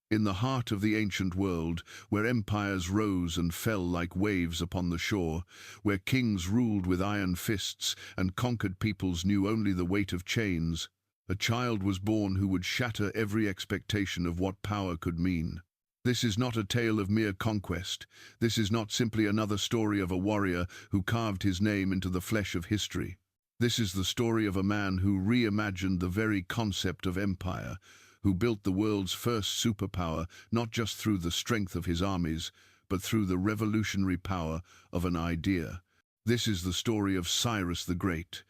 In the heart of the ancient world, where empires rose and fell like waves upon the shore, where kings ruled with iron fists and conquered peoples knew only the weight of chains, a child was born who would shatter every expectation of what power could mean. This is not a tale of mere conquest. This is not simply another story of a warrior who carved his name into the flesh of history. This is the story of a man who reimagined the very concept of empire, who built the world's first superpower not just through the strength of his armies, but through the revolutionary power of an idea. This is the story of Cyrus the Great,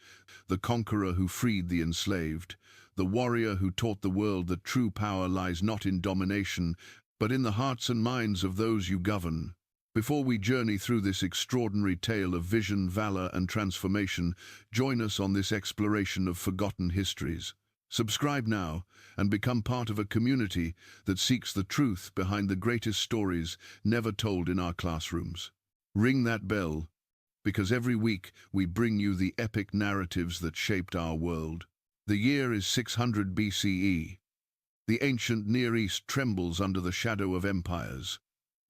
the conqueror who freed the enslaved, the warrior who taught the world that true power lies not in domination, but in the hearts and minds of those you govern. Before we journey through this extraordinary tale of vision, valor, and transformation, join us on this exploration of forgotten histories. Subscribe now and become part of a community that seeks the truth behind the greatest stories never told in our classrooms. Ring that bell, because every week we bring you the epic narratives that shaped our world. The year is 600 BCE. The ancient Near East trembles under the shadow of empires.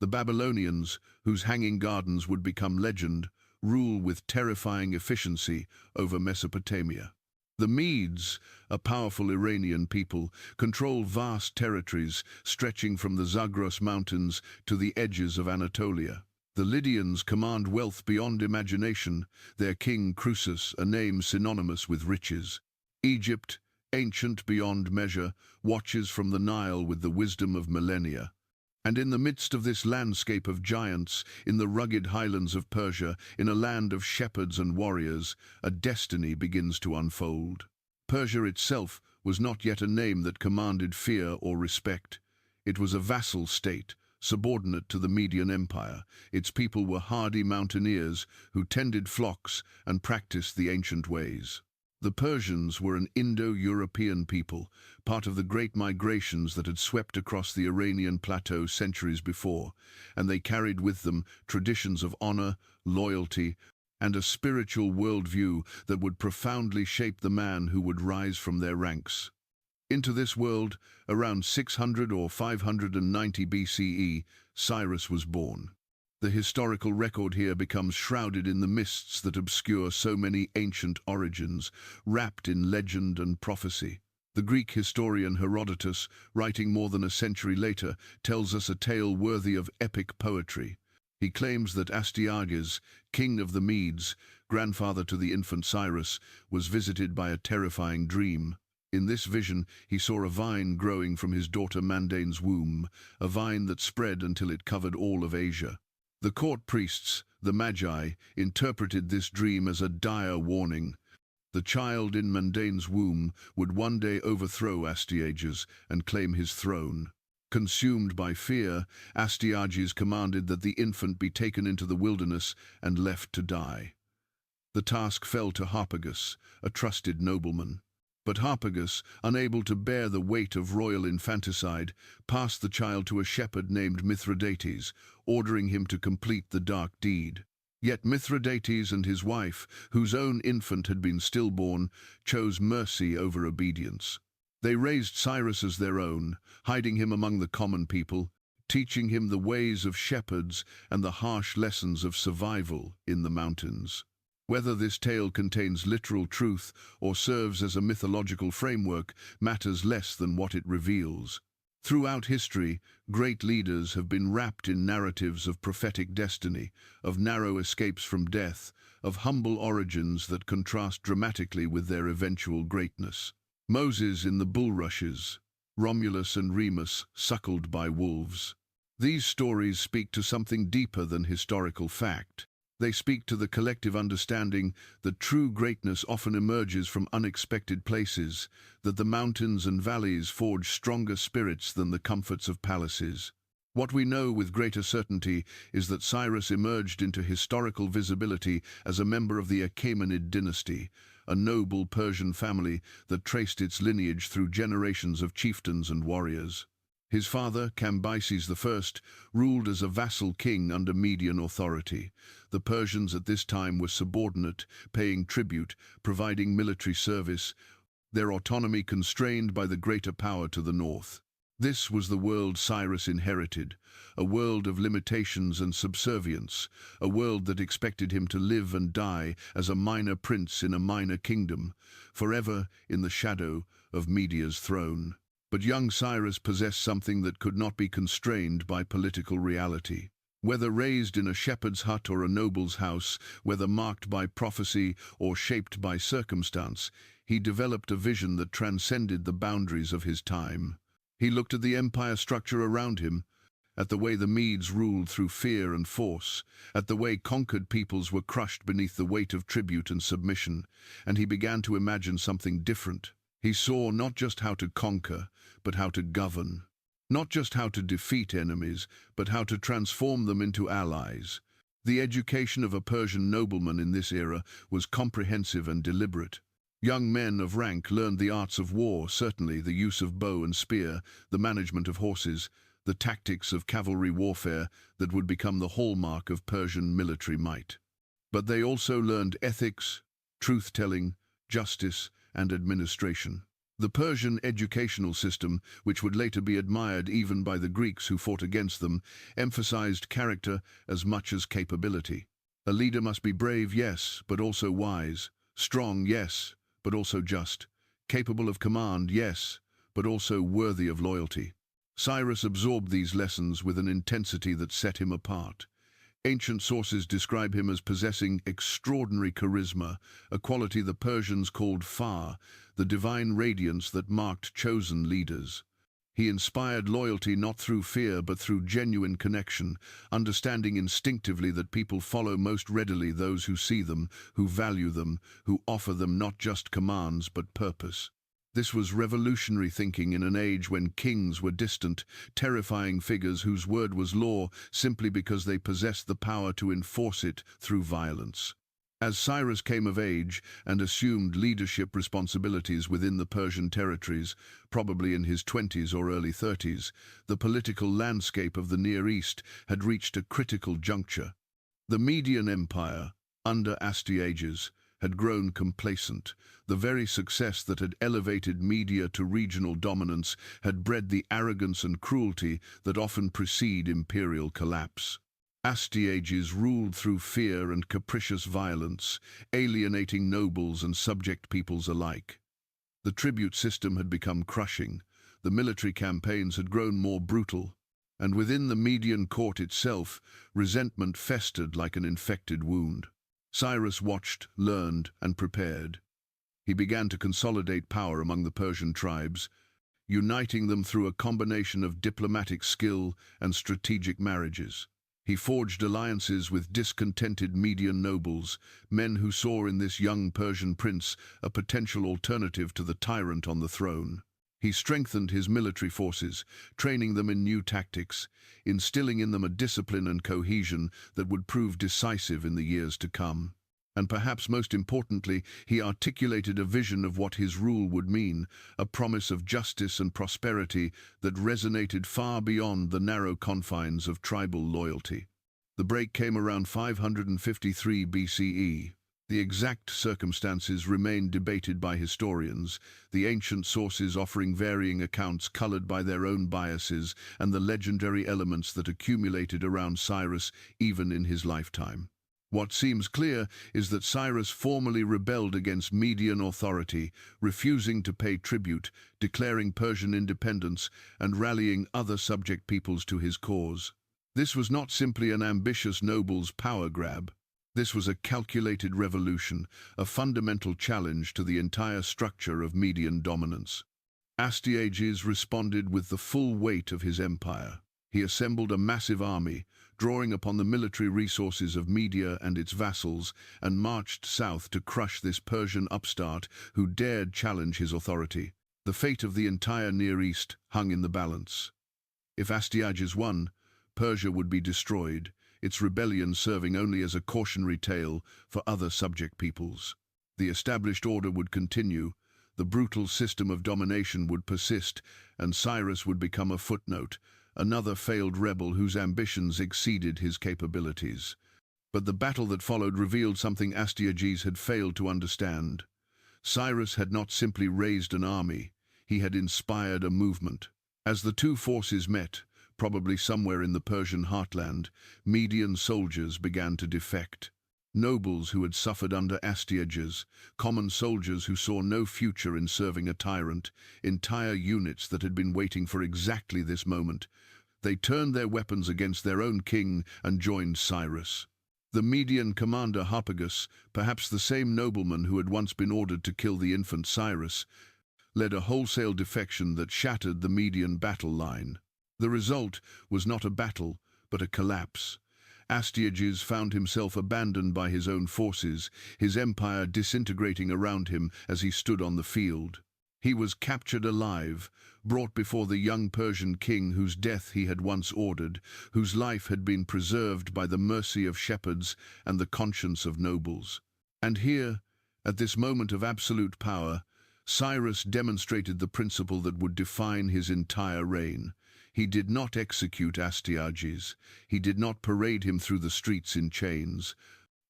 The Babylonians, whose hanging gardens would become legend, rule with terrifying efficiency over Mesopotamia. The Medes, a powerful Iranian people, control vast territories stretching from the Zagros Mountains to the edges of Anatolia. The Lydians command wealth beyond imagination, their king Croesus, a name synonymous with riches. Egypt, ancient beyond measure, watches from the Nile with the wisdom of millennia. And in the midst of this landscape of giants, in the rugged highlands of Persia, in a land of shepherds and warriors, a destiny begins to unfold. Persia itself was not yet a name that commanded fear or respect. It was a vassal state, subordinate to the Median Empire. Its people were hardy mountaineers who tended flocks and practiced the ancient ways. The Persians were an Indo-European people, part of the great migrations that had swept across the Iranian plateau centuries before, and they carried with them traditions of honor, loyalty, and a spiritual worldview that would profoundly shape the man who would rise from their ranks. Into this world, around 600 or 590 BCE, Cyrus was born. The historical record here becomes shrouded in the mists that obscure so many ancient origins, wrapped in legend and prophecy. The Greek historian Herodotus, writing more than a century later, tells us a tale worthy of epic poetry. He claims that Astyages, king of the Medes, grandfather to the infant Cyrus, was visited by a terrifying dream. In this vision, he saw a vine growing from his daughter Mandane's womb, a vine that spread until it covered all of Asia. The court priests, the Magi, interpreted this dream as a dire warning. The child in Mandane's womb would one day overthrow Astyages and claim his throne. Consumed by fear, Astyages commanded that the infant be taken into the wilderness and left to die. The task fell to Harpagus, a trusted nobleman. But Harpagus, unable to bear the weight of royal infanticide, passed the child to a shepherd named Mithridates, ordering him to complete the dark deed. Yet Mithridates and his wife, whose own infant had been stillborn, chose mercy over obedience. They raised Cyrus as their own, hiding him among the common people, teaching him the ways of shepherds and the harsh lessons of survival in the mountains. Whether this tale contains literal truth or serves as a mythological framework matters less than what it reveals. Throughout history, great leaders have been wrapped in narratives of prophetic destiny, of narrow escapes from death, of humble origins that contrast dramatically with their eventual greatness. Moses in the bulrushes, Romulus and Remus suckled by wolves. These stories speak to something deeper than historical fact. They speak to the collective understanding that true greatness often emerges from unexpected places, that the mountains and valleys forge stronger spirits than the comforts of palaces. What we know with greater certainty is that Cyrus emerged into historical visibility as a member of the Achaemenid dynasty, a noble Persian family that traced its lineage through generations of chieftains and warriors. His father, Cambyses I, ruled as a vassal king under Median authority. The Persians at this time were subordinate, paying tribute, providing military service, their autonomy constrained by the greater power to the north. This was the world Cyrus inherited, a world of limitations and subservience, a world that expected him to live and die as a minor prince in a minor kingdom, forever in the shadow of Media's throne. But young Cyrus possessed something that could not be constrained by political reality. Whether raised in a shepherd's hut or a noble's house, whether marked by prophecy or shaped by circumstance, he developed a vision that transcended the boundaries of his time. He looked at the empire structure around him, at the way the Medes ruled through fear and force, at the way conquered peoples were crushed beneath the weight of tribute and submission, and he began to imagine something different. He saw not just how to conquer, but how to govern. Not just how to defeat enemies, but how to transform them into allies. The education of a Persian nobleman in this era was comprehensive and deliberate. Young men of rank learned the arts of war, certainly the use of bow and spear, the management of horses, the tactics of cavalry warfare that would become the hallmark of Persian military might. But they also learned ethics, truth-telling, justice, and administration. The Persian educational system, which would later be admired even by the Greeks who fought against them, emphasized character as much as capability. A leader must be brave, yes, but also wise. Strong, yes, but also just. Capable of command, yes, but also worthy of loyalty. Cyrus absorbed these lessons with an intensity that set him apart. Ancient sources describe him as possessing extraordinary charisma, a quality the Persians called far, the divine radiance that marked chosen leaders. He inspired loyalty not through fear but through genuine connection, understanding instinctively that people follow most readily those who see them, who value them, who offer them not just commands but purpose. This was revolutionary thinking in an age when kings were distant, terrifying figures whose word was law simply because they possessed the power to enforce it through violence. As Cyrus came of age and assumed leadership responsibilities within the Persian territories, probably in his 20s or early 30s, the political landscape of the Near East had reached a critical juncture. The Median Empire, under Astyages, had grown complacent. The very success that had elevated Media to regional dominance had bred the arrogance and cruelty that often precede imperial collapse. Astyages ruled through fear and capricious violence, alienating nobles and subject peoples alike. The tribute system had become crushing, the military campaigns had grown more brutal, and within the Median court itself, resentment festered like an infected wound. Cyrus watched, learned, and prepared. He began to consolidate power among the Persian tribes, uniting them through a combination of diplomatic skill and strategic marriages. He forged alliances with discontented Median nobles, men who saw in this young Persian prince a potential alternative to the tyrant on the throne. He strengthened his military forces, training them in new tactics, instilling in them a discipline and cohesion that would prove decisive in the years to come. And perhaps most importantly, he articulated a vision of what his rule would mean, a promise of justice and prosperity that resonated far beyond the narrow confines of tribal loyalty. The break came around 553 BCE. The exact circumstances remain debated by historians, the ancient sources offering varying accounts colored by their own biases and the legendary elements that accumulated around Cyrus even in his lifetime. What seems clear is that Cyrus formally rebelled against Median authority, refusing to pay tribute, declaring Persian independence, and rallying other subject peoples to his cause. This was not simply an ambitious noble's power grab. This was a calculated revolution, a fundamental challenge to the entire structure of Median dominance. Astyages responded with the full weight of his empire. He assembled a massive army, drawing upon the military resources of Media and its vassals, and marched south to crush this Persian upstart who dared challenge his authority. The fate of the entire Near East hung in the balance. If Astyages won, Persia would be destroyed, its rebellion serving only as a cautionary tale for other subject peoples. The established order would continue, the brutal system of domination would persist, and Cyrus would become a footnote, another failed rebel whose ambitions exceeded his capabilities. But the battle that followed revealed something Astyages had failed to understand. Cyrus had not simply raised an army, he had inspired a movement. As the two forces met, probably somewhere in the Persian heartland, Median soldiers began to defect. Nobles who had suffered under Astyages, common soldiers who saw no future in serving a tyrant, entire units that had been waiting for exactly this moment. They turned their weapons against their own king and joined Cyrus. The Median commander Harpagus, perhaps the same nobleman who had once been ordered to kill the infant Cyrus, led a wholesale defection that shattered the Median battle line. The result was not a battle, but a collapse. Astyages found himself abandoned by his own forces, his empire disintegrating around him as he stood on the field. He was captured alive, brought before the young Persian king whose death he had once ordered, whose life had been preserved by the mercy of shepherds and the conscience of nobles. And here, at this moment of absolute power, Cyrus demonstrated the principle that would define his entire reign. He did not execute Astyages. He did not parade him through the streets in chains.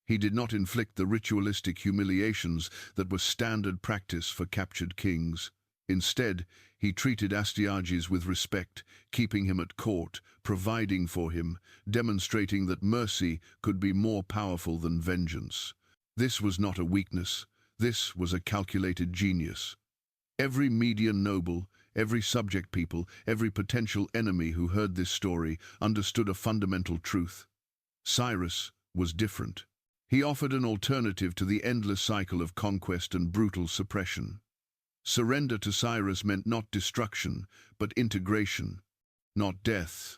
He did not inflict the ritualistic humiliations that were standard practice for captured kings. Instead, he treated Astyages with respect, keeping him at court, providing for him, demonstrating that mercy could be more powerful than vengeance. This was not a weakness. This was a calculated genius. Every Median noble, every subject people, every potential enemy who heard this story understood a fundamental truth. Cyrus was different. He offered an alternative to the endless cycle of conquest and brutal suppression. Surrender to Cyrus meant not destruction, but integration, not death,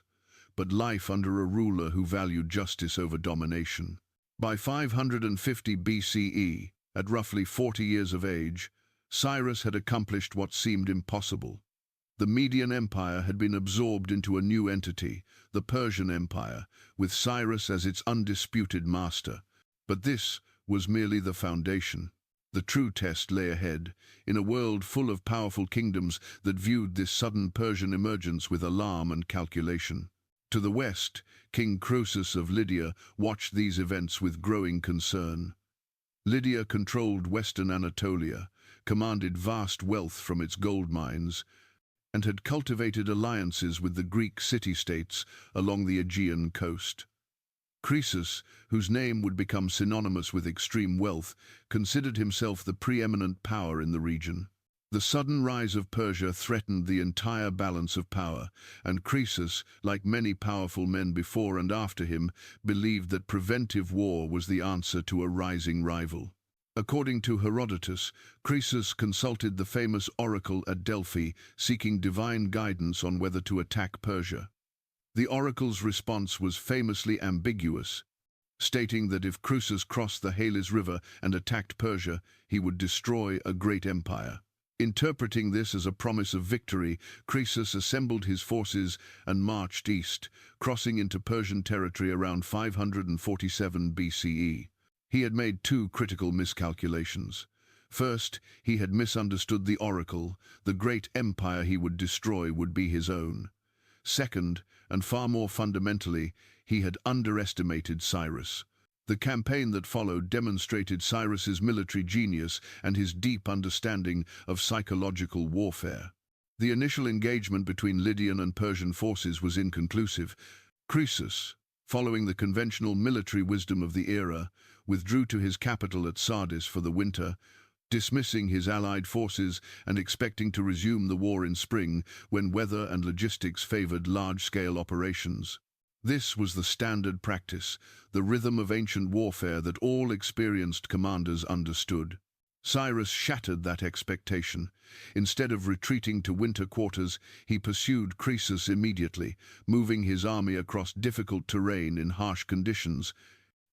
but life under a ruler who valued justice over domination. By 550 BCE, at roughly 40 years of age, Cyrus had accomplished what seemed impossible. The Median Empire had been absorbed into a new entity, the Persian Empire, with Cyrus as its undisputed master. But this was merely the foundation. The true test lay ahead, in a world full of powerful kingdoms that viewed this sudden Persian emergence with alarm and calculation. To the west, King Croesus of Lydia watched these events with growing concern. Lydia controlled western Anatolia, commanded vast wealth from its gold mines, and had cultivated alliances with the Greek city-states along the Aegean coast. Croesus, whose name would become synonymous with extreme wealth, considered himself the preeminent power in the region. The sudden rise of Persia threatened the entire balance of power, and Croesus, like many powerful men before and after him, believed that preventive war was the answer to a rising rival. According to Herodotus, Croesus consulted the famous oracle at Delphi, seeking divine guidance on whether to attack Persia. The oracle's response was famously ambiguous, stating that if Croesus crossed the Halys River and attacked Persia, he would destroy a great empire. Interpreting this as a promise of victory, Croesus assembled his forces and marched east, crossing into Persian territory around 547 BCE. He had made two critical miscalculations. First, he had misunderstood the oracle. The great empire he would destroy would be his own. Second, and far more fundamentally, he had underestimated Cyrus. The campaign that followed demonstrated Cyrus's military genius and his deep understanding of psychological warfare. The initial engagement between Lydian and Persian forces was inconclusive. Croesus, following the conventional military wisdom of the era, withdrew to his capital at Sardis for the winter, dismissing his allied forces and expecting to resume the war in spring when weather and logistics favored large-scale operations. This was the standard practice, the rhythm of ancient warfare that all experienced commanders understood. Cyrus shattered that expectation. Instead of retreating to winter quarters, he pursued Croesus immediately, moving his army across difficult terrain in harsh conditions,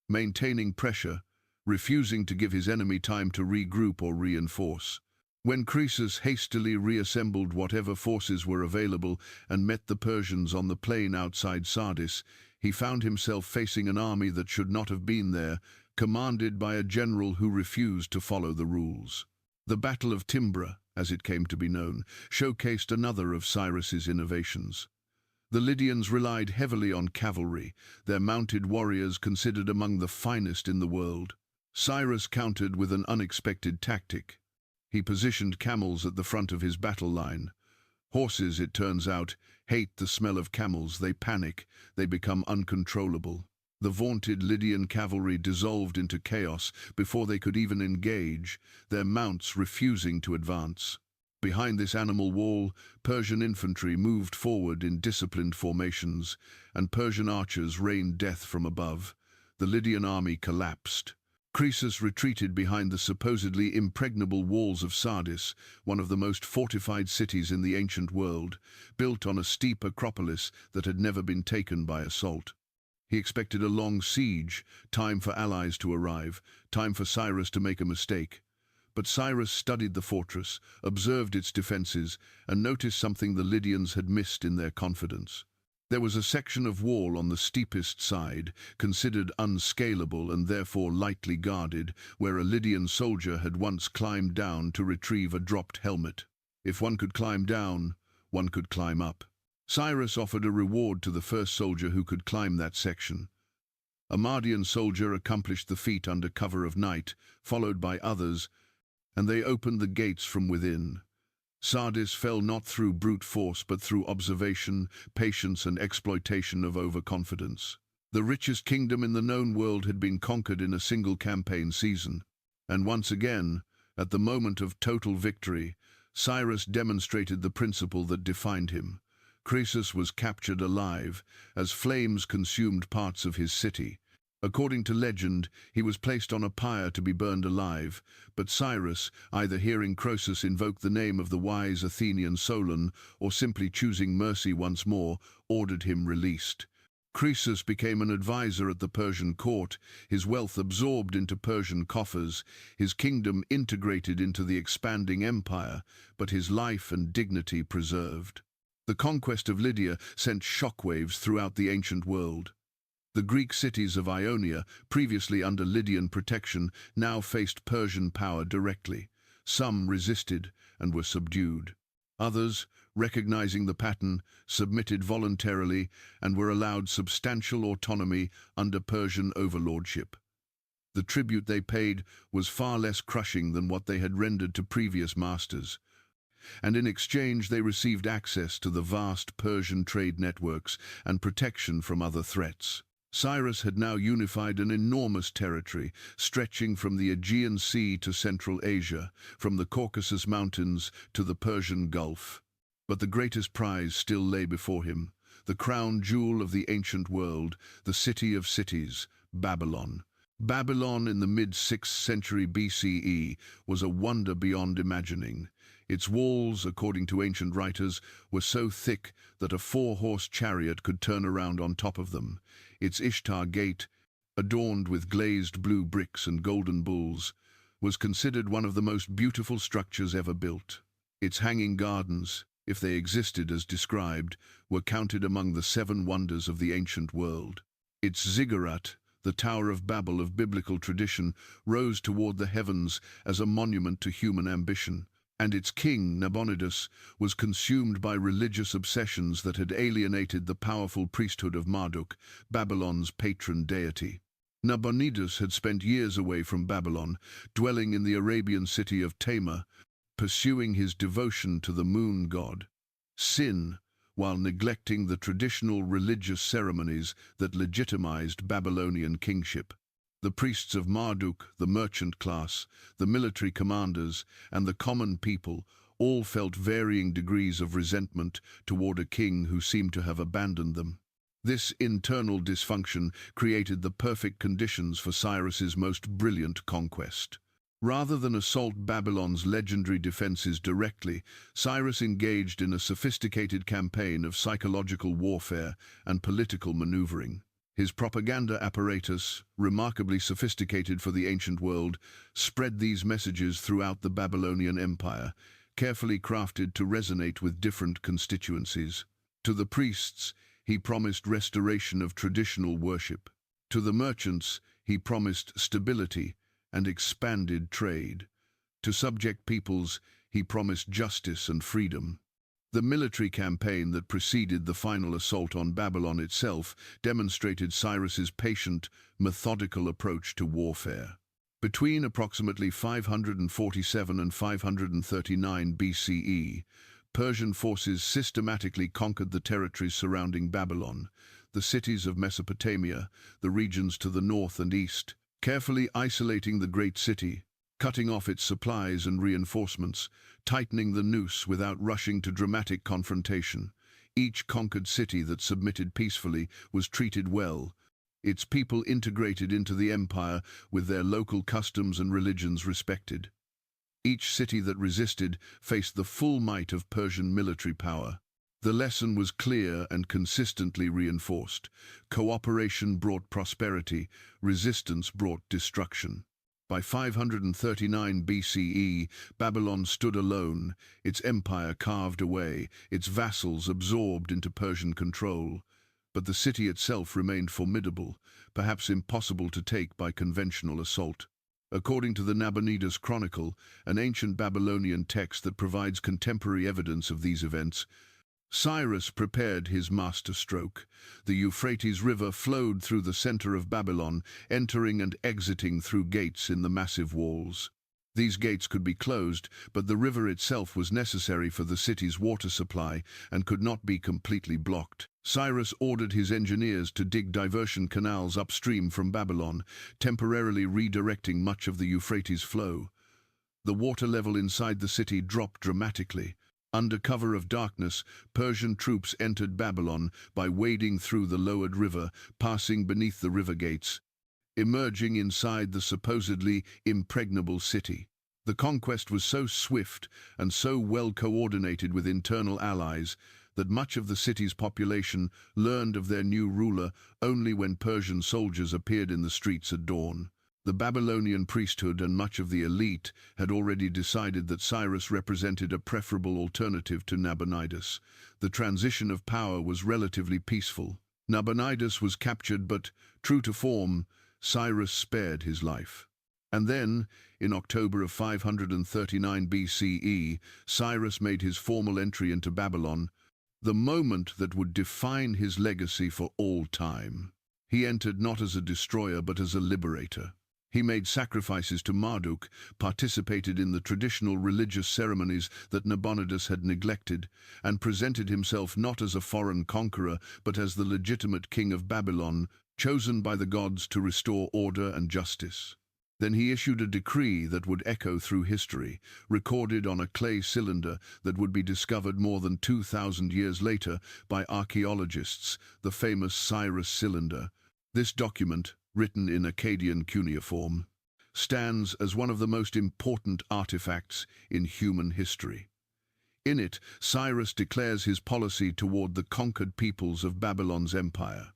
maintaining pressure, refusing to give his enemy time to regroup or reinforce. When Croesus hastily reassembled whatever forces were available and met the Persians on the plain outside Sardis, he found himself facing an army that should not have been there, commanded by a general who refused to follow the rules. The Battle of Timbra, as it came to be known, showcased another of Cyrus's innovations. The Lydians relied heavily on cavalry, their mounted warriors considered among the finest in the world. Cyrus countered with an unexpected tactic. He positioned camels at the front of his battle line. Horses, it turns out, hate the smell of camels. They panic, they become uncontrollable. The vaunted Lydian cavalry dissolved into chaos before they could even engage, their mounts refusing to advance. Behind this animal wall, Persian infantry moved forward in disciplined formations, and Persian archers rained death from above. The Lydian army collapsed. Croesus retreated behind the supposedly impregnable walls of Sardis, one of the most fortified cities in the ancient world, built on a steep acropolis that had never been taken by assault. He expected a long siege, time for allies to arrive, time for Cyrus to make a mistake. But Cyrus studied the fortress, observed its defenses, and noticed something the Lydians had missed in their confidence. There was a section of wall on the steepest side, considered unscalable and therefore lightly guarded, where a Lydian soldier had once climbed down to retrieve a dropped helmet. If one could climb down, one could climb up. Cyrus offered a reward to the first soldier who could climb that section. A Mardian soldier accomplished the feat under cover of night, followed by others, and they opened the gates from within. Sardis fell not through brute force but through observation, patience, and exploitation of overconfidence. The richest kingdom in the known world had been conquered in a single campaign season. And once again, at the moment of total victory, Cyrus demonstrated the principle that defined him. Croesus was captured alive, as flames consumed parts of his city. According to legend, he was placed on a pyre to be burned alive, but Cyrus, either hearing Croesus invoke the name of the wise Athenian Solon, or simply choosing mercy once more, ordered him released. Croesus became an advisor at the Persian court, his wealth absorbed into Persian coffers, his kingdom integrated into the expanding empire, but his life and dignity preserved. The conquest of Lydia sent shockwaves throughout the ancient world. The Greek cities of Ionia, previously under Lydian protection, now faced Persian power directly. Some resisted and were subdued. Others, recognizing the pattern, submitted voluntarily and were allowed substantial autonomy under Persian overlordship. The tribute they paid was far less crushing than what they had rendered to previous masters, and in exchange they received access to the vast Persian trade networks and protection from other threats. Cyrus had now unified an enormous territory, stretching from the Aegean Sea to Central Asia, from the Caucasus Mountains to the Persian Gulf. But the greatest prize still lay before him, the crown jewel of the ancient world, the city of cities, Babylon. Babylon in the mid-6th century BCE was a wonder beyond imagining. Its walls, according to ancient writers, were so thick that a 4-horse chariot could turn around on top of them. Its Ishtar Gate, adorned with glazed blue bricks and golden bulls, was considered one of the most beautiful structures ever built. Its hanging gardens, if they existed as described, were counted among the 7 wonders of the ancient world. Its ziggurat, the Tower of Babel of biblical tradition, rose toward the heavens as a monument to human ambition, and its king, Nabonidus, was consumed by religious obsessions that had alienated the powerful priesthood of Marduk, Babylon's patron deity. Nabonidus had spent years away from Babylon, dwelling in the Arabian city of Tama, pursuing his devotion to the moon god, Sin, while neglecting the traditional religious ceremonies that legitimized Babylonian kingship. The priests of Marduk, the merchant class, the military commanders, and the common people all felt varying degrees of resentment toward a king who seemed to have abandoned them. This internal dysfunction created the perfect conditions for Cyrus's most brilliant conquest. Rather than assault Babylon's legendary defenses directly, Cyrus engaged in a sophisticated campaign of psychological warfare and political maneuvering. His propaganda apparatus, remarkably sophisticated for the ancient world, spread these messages throughout the Babylonian Empire, carefully crafted to resonate with different constituencies. To the priests, he promised restoration of traditional worship. To the merchants, he promised stability and expanded trade. To subject peoples, he promised justice and freedom. The military campaign that preceded the final assault on Babylon itself demonstrated Cyrus's patient, methodical approach to warfare. Between approximately 547 and 539 BCE, Persian forces systematically conquered the territories surrounding Babylon, the cities of Mesopotamia, the regions to the north and east, carefully isolating the great city, cutting off its supplies and reinforcements, tightening the noose without rushing to dramatic confrontation. Each conquered city that submitted peacefully was treated well, its people integrated into the empire with their local customs and religions respected. Each city that resisted faced the full might of Persian military power. The lesson was clear and consistently reinforced. Cooperation brought prosperity, resistance brought destruction. By 539 BCE, Babylon stood alone, its empire carved away, its vassals absorbed into Persian control. But the city itself remained formidable, perhaps impossible to take by conventional assault. According to the Nabonidus Chronicle, an ancient Babylonian text that provides contemporary evidence of these events, Cyrus prepared his masterstroke. The Euphrates River flowed through the center of Babylon, entering and exiting through gates in the massive walls. These gates could be closed, but the river itself was necessary for the city's water supply and could not be completely blocked. Cyrus ordered his engineers to dig diversion canals upstream from Babylon, temporarily redirecting much of the Euphrates flow. The water level inside the city dropped dramatically. Under cover of darkness, Persian troops entered Babylon by wading through the lowered river, passing beneath the river gates, emerging inside the supposedly impregnable city. The conquest was so swift and so well coordinated with internal allies that much of the city's population learned of their new ruler only when Persian soldiers appeared in the streets at dawn. The Babylonian priesthood and much of the elite had already decided that Cyrus represented a preferable alternative to Nabonidus. The transition of power was relatively peaceful. Nabonidus was captured, but, true to form, Cyrus spared his life. And then, in October of 539 BCE, Cyrus made his formal entry into Babylon, the moment that would define his legacy for all time. He entered not as a destroyer but as a liberator. He made sacrifices to Marduk, participated in the traditional religious ceremonies that Nabonidus had neglected, and presented himself not as a foreign conqueror but as the legitimate king of Babylon, chosen by the gods to restore order and justice. Then he issued a decree that would echo through history, recorded on a clay cylinder that would be discovered more than 2,000 years later by archaeologists, the famous Cyrus cylinder. This document, written in Akkadian cuneiform, stands as one of the most important artifacts in human history. In it, Cyrus declares his policy toward the conquered peoples of Babylon's empire.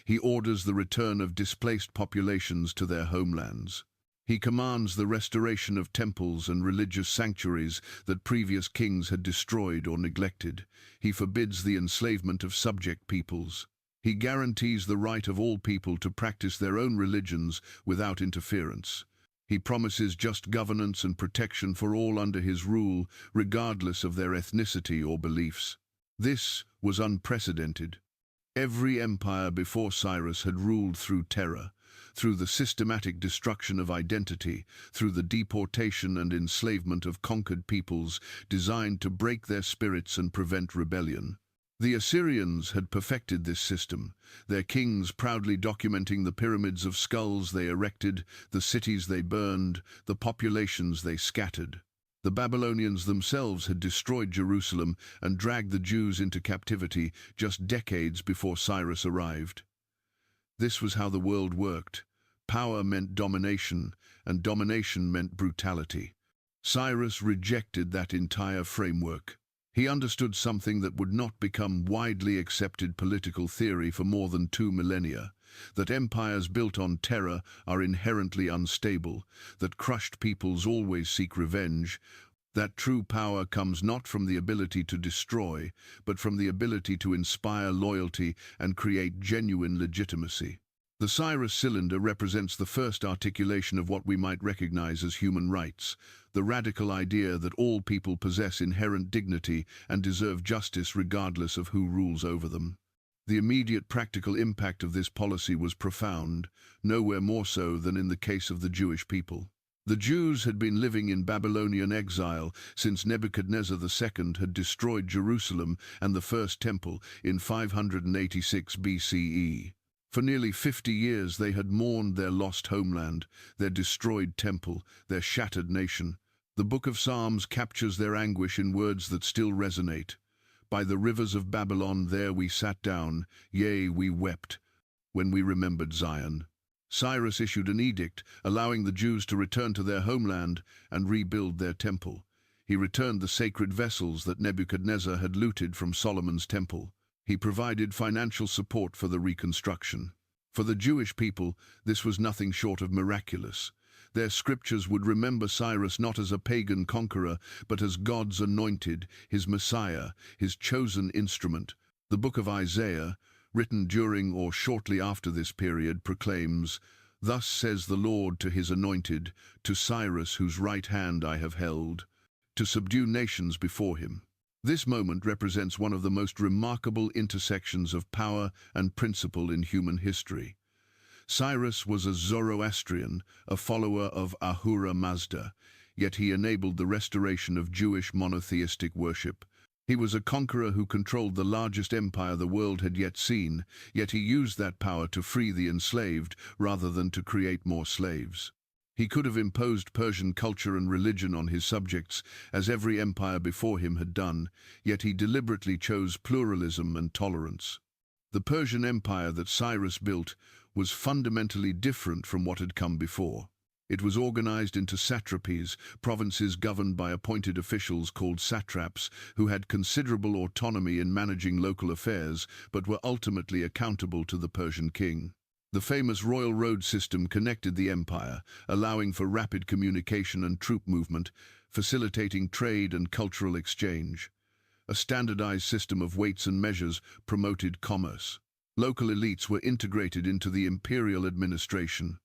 He orders the return of displaced populations to their homelands. He commands the restoration of temples and religious sanctuaries that previous kings had destroyed or neglected. He forbids the enslavement of subject peoples. He guarantees the right of all people to practice their own religions without interference. He promises just governance and protection for all under his rule, regardless of their ethnicity or beliefs. This was unprecedented. Every empire before Cyrus had ruled through terror, through the systematic destruction of identity, through the deportation and enslavement of conquered peoples designed to break their spirits and prevent rebellion. The Assyrians had perfected this system, their kings proudly documenting the pyramids of skulls they erected, the cities they burned, the populations they scattered. The Babylonians themselves had destroyed Jerusalem and dragged the Jews into captivity just decades before Cyrus arrived. This was how the world worked. Power meant domination, and domination meant brutality. Cyrus rejected that entire framework. He understood something that would not become widely accepted political theory for more than 2 millennia, that empires built on terror are inherently unstable, that crushed peoples always seek revenge, that true power comes not from the ability to destroy, but from the ability to inspire loyalty and create genuine legitimacy. The Cyrus cylinder represents the first articulation of what we might recognize as human rights, the radical idea that all people possess inherent dignity and deserve justice regardless of who rules over them. The immediate practical impact of this policy was profound, nowhere more so than in the case of the Jewish people. The Jews had been living in Babylonian exile since Nebuchadnezzar II had destroyed Jerusalem and the First Temple in 586 BCE. For nearly 50 years they had mourned their lost homeland, their destroyed temple, their shattered nation. The Book of Psalms captures their anguish in words that still resonate. By the rivers of Babylon there we sat down, yea, we wept, when we remembered Zion. Cyrus issued an edict allowing the Jews to return to their homeland and rebuild their temple. He returned the sacred vessels that Nebuchadnezzar had looted from Solomon's temple. He provided financial support for the reconstruction. For the Jewish people, this was nothing short of miraculous. Their scriptures would remember Cyrus not as a pagan conqueror, but as God's anointed, his Messiah, his chosen instrument. The book of Isaiah, written during or shortly after this period, proclaims, "Thus says the Lord to his anointed, to Cyrus whose right hand I have held, to subdue nations before him." This moment represents one of the most remarkable intersections of power and principle in human history. Cyrus was a Zoroastrian, a follower of Ahura Mazda, yet he enabled the restoration of Jewish monotheistic worship. He was a conqueror who controlled the largest empire the world had yet seen, yet he used that power to free the enslaved rather than to create more slaves. He could have imposed Persian culture and religion on his subjects, as every empire before him had done, yet he deliberately chose pluralism and tolerance. The Persian Empire that Cyrus built was fundamentally different from what had come before. It was organized into satrapies, provinces governed by appointed officials called satraps, who had considerable autonomy in managing local affairs, but were ultimately accountable to the Persian king. The famous royal road system connected the empire, allowing for rapid communication and troop movement, facilitating trade and cultural exchange. A standardized system of weights and measures promoted commerce. Local elites were integrated into the imperial administration.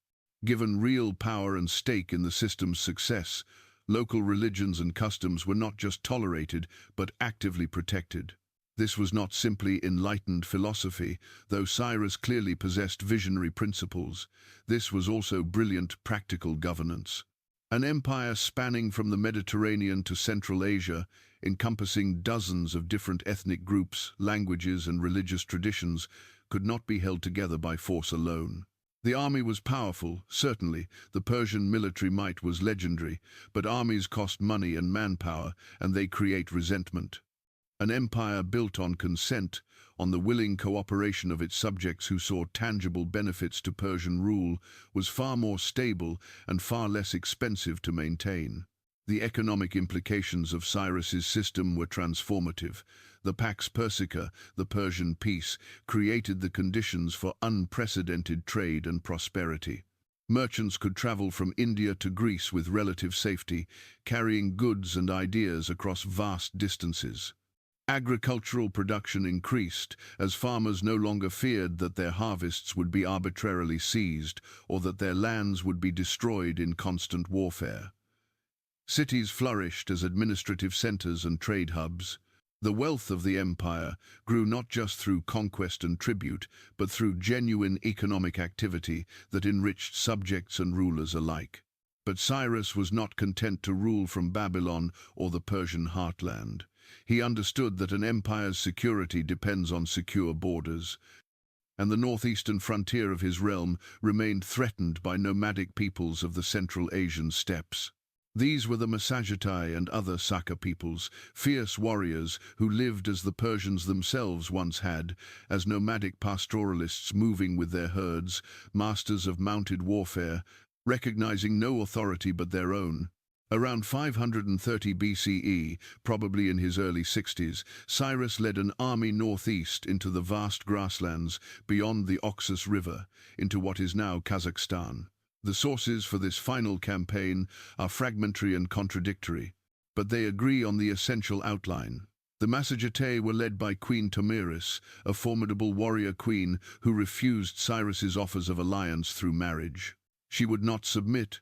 Given real power and stake in the system's success, local religions and customs were not just tolerated, but actively protected. This was not simply enlightened philosophy, though Cyrus clearly possessed visionary principles. This was also brilliant practical governance. An empire spanning from the Mediterranean to Central Asia, encompassing dozens of different ethnic groups, languages, and religious traditions, could not be held together by force alone. The army was powerful, certainly. The Persian military might was legendary, but armies cost money and manpower, and they create resentment. An empire built on consent, on the willing cooperation of its subjects who saw tangible benefits to Persian rule, was far more stable and far less expensive to maintain. The economic implications of Cyrus's system were transformative. The Pax Persica, the Persian peace, created the conditions for unprecedented trade and prosperity. Merchants could travel from India to Greece with relative safety, carrying goods and ideas across vast distances. Agricultural production increased as farmers no longer feared that their harvests would be arbitrarily seized or that their lands would be destroyed in constant warfare. Cities flourished as administrative centers and trade hubs. The wealth of the empire grew not just through conquest and tribute, but through genuine economic activity that enriched subjects and rulers alike. But Cyrus was not content to rule from Babylon or the Persian heartland. He understood that an empire's security depends on secure borders, and the northeastern frontier of his realm remained threatened by nomadic peoples of the Central Asian steppes. These were the Masagetai and other Saka peoples, fierce warriors who lived as the Persians themselves once had, as nomadic pastoralists moving with their herds, masters of mounted warfare, recognizing no authority but their own. Around 530 BCE, probably in his early 60s, Cyrus led an army northeast into the vast grasslands beyond the Oxus River, into what is now Kazakhstan. The sources for this final campaign are fragmentary and contradictory, but they agree on the essential outline. The Masagetai were led by Queen Tomiris, a formidable warrior queen who refused Cyrus's offers of alliance through marriage. She would not submit,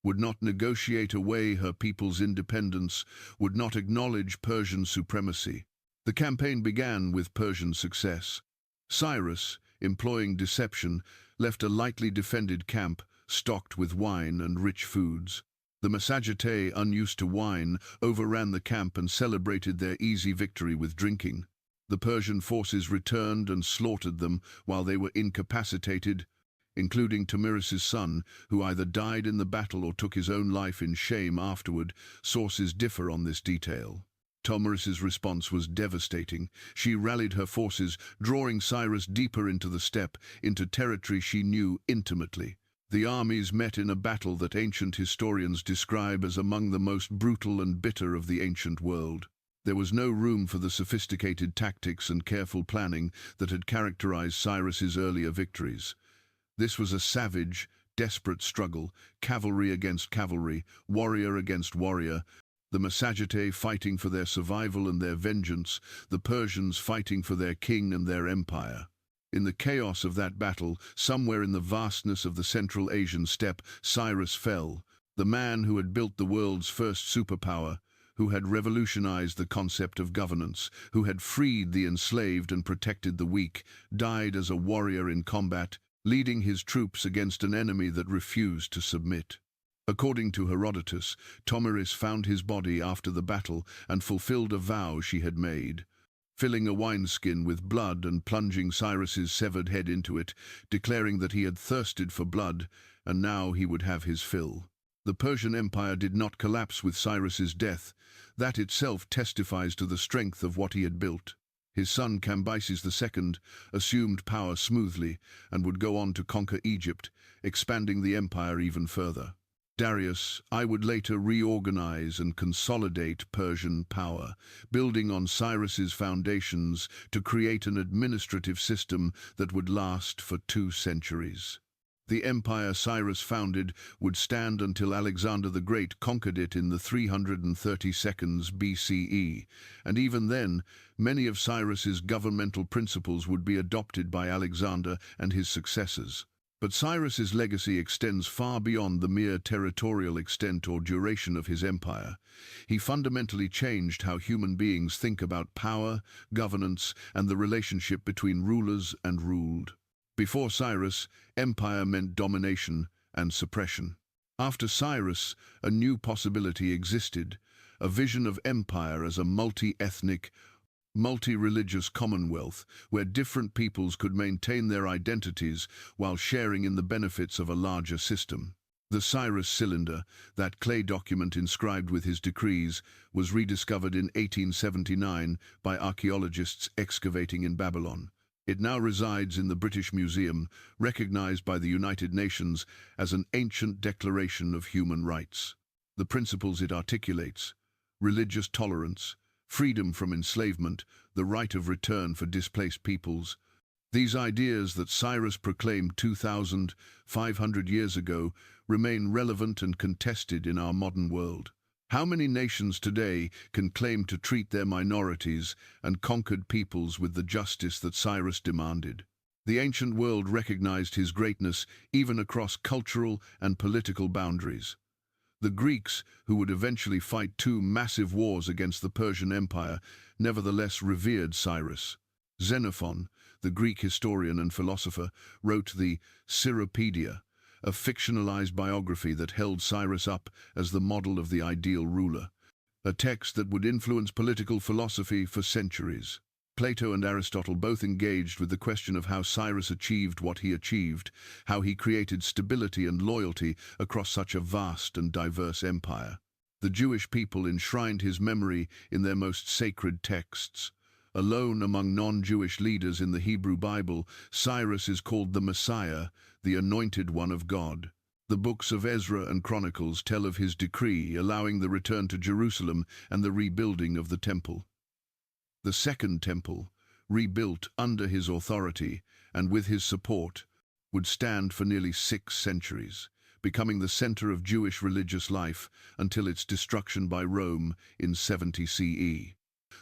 would not negotiate away her people's independence, would not acknowledge Persian supremacy. The campaign began with Persian success. Cyrus, employing deception, left a lightly defended camp, stocked with wine and rich foods. The Massagetae, unused to wine, overran the camp and celebrated their easy victory with drinking. The Persian forces returned and slaughtered them while they were incapacitated, including Tomiris's son, who either died in the battle or took his own life in shame afterward. Sources differ on this detail. Tomiris's response was devastating. She rallied her forces, drawing Cyrus deeper into the steppe, into territory she knew intimately. The armies met in a battle that ancient historians describe as among the most brutal and bitter of the ancient world. There was no room for the sophisticated tactics and careful planning that had characterized Cyrus's earlier victories. This was a savage, desperate struggle, cavalry against cavalry, warrior against warrior, the Massagetae fighting for their survival and their vengeance, the Persians fighting for their king and their empire. In the chaos of that battle, somewhere in the vastness of the Central Asian steppe, Cyrus fell. The man who had built the world's first superpower, who had revolutionized the concept of governance, who had freed the enslaved and protected the weak, died as a warrior in combat, leading his troops against an enemy that refused to submit. According to Herodotus, Tomiris found his body after the battle and fulfilled a vow she had made, filling a wineskin with blood and plunging Cyrus's severed head into it, declaring that he had thirsted for blood, and now he would have his fill. The Persian Empire did not collapse with Cyrus's death. That itself testifies to the strength of what he had built. His son Cambyses II assumed power smoothly and would go on to conquer Egypt, expanding the empire even further. Darius I would later reorganize and consolidate Persian power, building on Cyrus's foundations to create an administrative system that would last for 2 centuries. The empire Cyrus founded would stand until Alexander the Great conquered it in the 332nd BCE, and even then, many of Cyrus's governmental principles would be adopted by Alexander and his successors. But Cyrus's legacy extends far beyond the mere territorial extent or duration of his empire. He fundamentally changed how human beings think about power, governance, and the relationship between rulers and ruled. Before Cyrus, empire meant domination and suppression. After Cyrus, a new possibility existed, a vision of empire as a multi-ethnic, multi-religious commonwealth where different peoples could maintain their identities while sharing in the benefits of a larger system. The Cyrus cylinder, that clay document inscribed with his decrees, was rediscovered in 1879 by archaeologists excavating in Babylon. It now resides in the British Museum, recognized by the United Nations as an ancient declaration of human rights. The principles it articulates: religious tolerance, freedom from enslavement, the right of return for displaced peoples. These ideas that Cyrus proclaimed 2,500 years ago remain relevant and contested in our modern world. How many nations today can claim to treat their minorities and conquered peoples with the justice that Cyrus demanded? The ancient world recognized his greatness even across cultural and political boundaries. The Greeks, who would eventually fight 2 massive wars against the Persian Empire, nevertheless revered Cyrus. Xenophon, the Greek historian and philosopher, wrote the Cyropaedia, a fictionalized biography that held Cyrus up as the model of the ideal ruler, a text that would influence political philosophy for centuries. Plato and Aristotle both engaged with the question of how Cyrus achieved what he achieved, how he created stability and loyalty across such a vast and diverse empire. The Jewish people enshrined his memory in their most sacred texts. Alone among non-Jewish leaders in the Hebrew Bible, Cyrus is called the Messiah, the Anointed One of God. The books of Ezra and Chronicles tell of his decree allowing the return to Jerusalem and the rebuilding of the temple. The Second Temple, rebuilt under his authority and with his support, would stand for nearly 6 centuries, becoming the center of Jewish religious life until its destruction by Rome in 70 CE.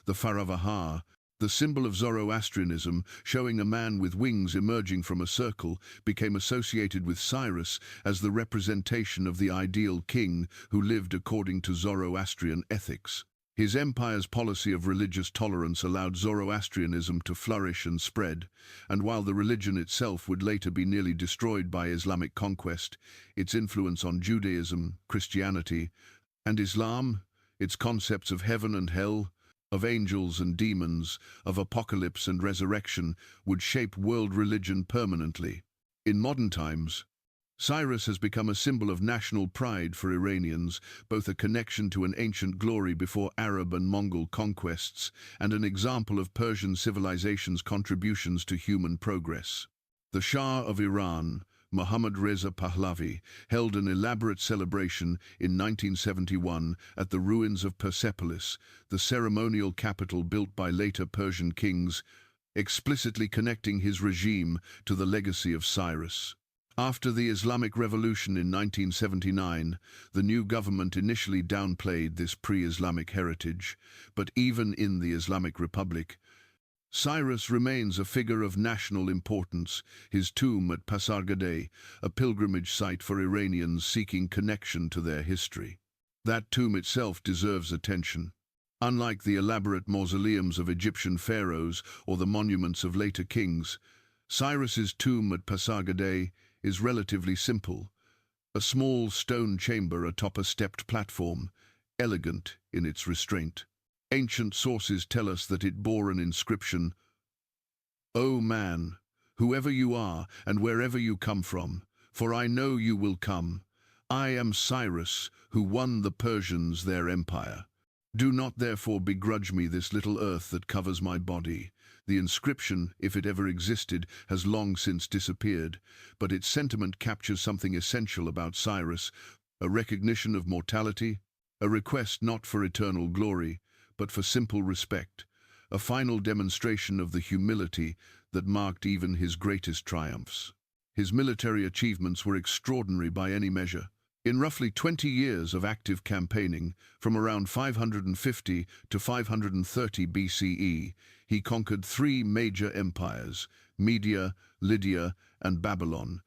The Faravahar, the symbol of Zoroastrianism, showing a man with wings emerging from a circle, became associated with Cyrus as the representation of the ideal king who lived according to Zoroastrian ethics. His empire's policy of religious tolerance allowed Zoroastrianism to flourish and spread, and while the religion itself would later be nearly destroyed by Islamic conquest, its influence on Judaism, Christianity, and Islam, its concepts of heaven and hell, of angels and demons, of apocalypse and resurrection, would shape world religion permanently. In modern times, Cyrus has become a symbol of national pride for Iranians, both a connection to an ancient glory before Arab and Mongol conquests, and an example of Persian civilization's contributions to human progress. The Shah of Iran, Mohammad Reza Pahlavi, held an elaborate celebration in 1971 at the ruins of Persepolis, the ceremonial capital built by later Persian kings, explicitly connecting his regime to the legacy of Cyrus. After the Islamic Revolution in 1979, the new government initially downplayed this pre-Islamic heritage, but even in the Islamic Republic, Cyrus remains a figure of national importance. His tomb at Pasargadae, a pilgrimage site for Iranians seeking connection to their history. That tomb itself deserves attention. Unlike the elaborate mausoleums of Egyptian pharaohs or the monuments of later kings, Cyrus's tomb at Pasargadae is relatively simple, a small stone chamber atop a stepped platform, elegant in its restraint. Ancient sources tell us that it bore an inscription, "O man, whoever you are and wherever you come from, for I know you will come. I am Cyrus, who won the Persians their empire. Do not therefore begrudge me this little earth that covers my body." The inscription, if it ever existed, has long since disappeared, but its sentiment captures something essential about Cyrus, a recognition of mortality, a request not for eternal glory, but for simple respect, a final demonstration of the humility that marked even his greatest triumphs. His military achievements were extraordinary by any measure. In roughly 20 years of active campaigning, from around 550 to 530 BCE, he conquered 3 major empires, Media, Lydia, and Babylon,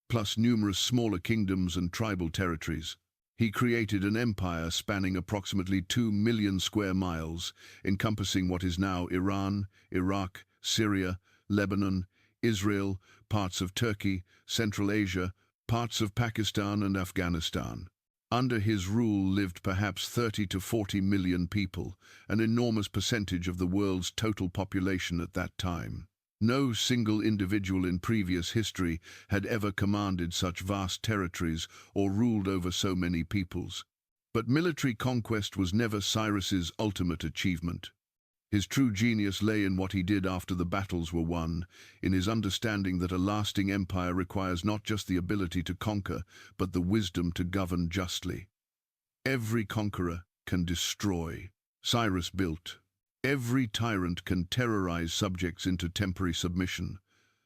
plus numerous smaller kingdoms and tribal territories. He created an empire spanning approximately 2 million square miles, encompassing what is now Iran, Iraq, Syria, Lebanon, Israel, parts of Turkey, Central Asia, parts of Pakistan and Afghanistan. Under his rule lived perhaps 30 to 40 million people, an enormous percentage of the world's total population at that time. No single individual in previous history had ever commanded such vast territories or ruled over so many peoples. But military conquest was never Cyrus's ultimate achievement. His true genius lay in what he did after the battles were won, in his understanding that a lasting empire requires not just the ability to conquer, but the wisdom to govern justly. Every conqueror can destroy. Cyrus built. Every tyrant can terrorize subjects into temporary submission.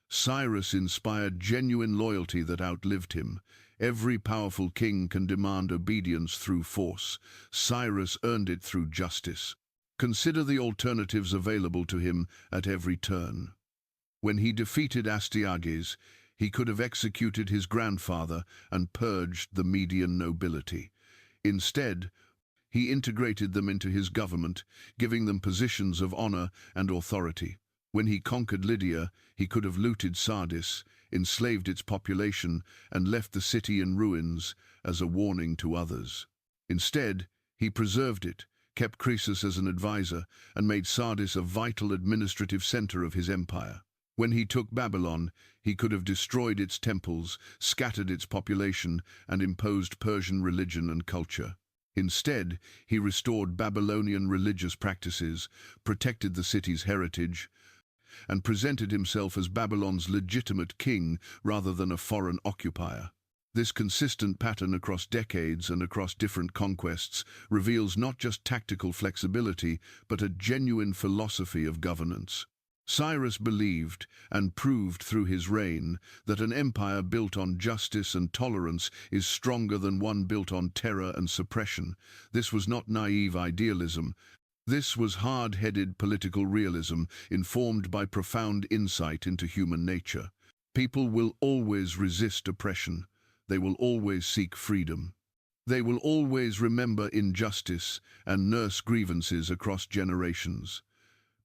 Cyrus inspired genuine loyalty that outlived him. Every powerful king can demand obedience through force. Cyrus earned it through justice. Consider the alternatives available to him at every turn. When he defeated Astyages, he could have executed his grandfather and purged the Median nobility. Instead, he integrated them into his government, giving them positions of honor and authority. When he conquered Lydia, he could have looted Sardis, enslaved its population, and left the city in ruins as a warning to others. Instead, he preserved it, kept Croesus as an advisor, and made Sardis a vital administrative center of his empire. When he took Babylon, he could have destroyed its temples, scattered its population, and imposed Persian religion and culture. Instead, he restored Babylonian religious practices, protected the city's heritage, and presented himself as Babylon's legitimate king rather than a foreign occupier. This consistent pattern across decades and across different conquests reveals not just tactical flexibility, but a genuine philosophy of governance. Cyrus believed, and proved through his reign, that an empire built on justice and tolerance is stronger than one built on terror and suppression. This was not naive idealism. This was hard-headed political realism, informed by profound insight into human nature. People will always resist oppression. They will always seek freedom. They will always remember injustice and nurse grievances across generations.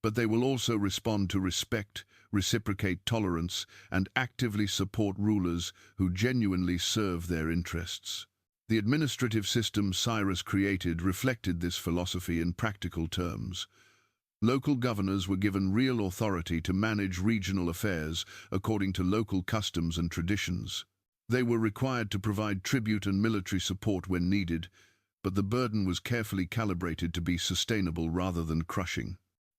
But they will also respond to respect, reciprocate tolerance, and actively support rulers who genuinely serve their interests. The administrative system Cyrus created reflected this philosophy in practical terms. Local governors were given real authority to manage regional affairs according to local customs and traditions. They were required to provide tribute and military support when needed, but the burden was carefully calibrated to be sustainable rather than crushing.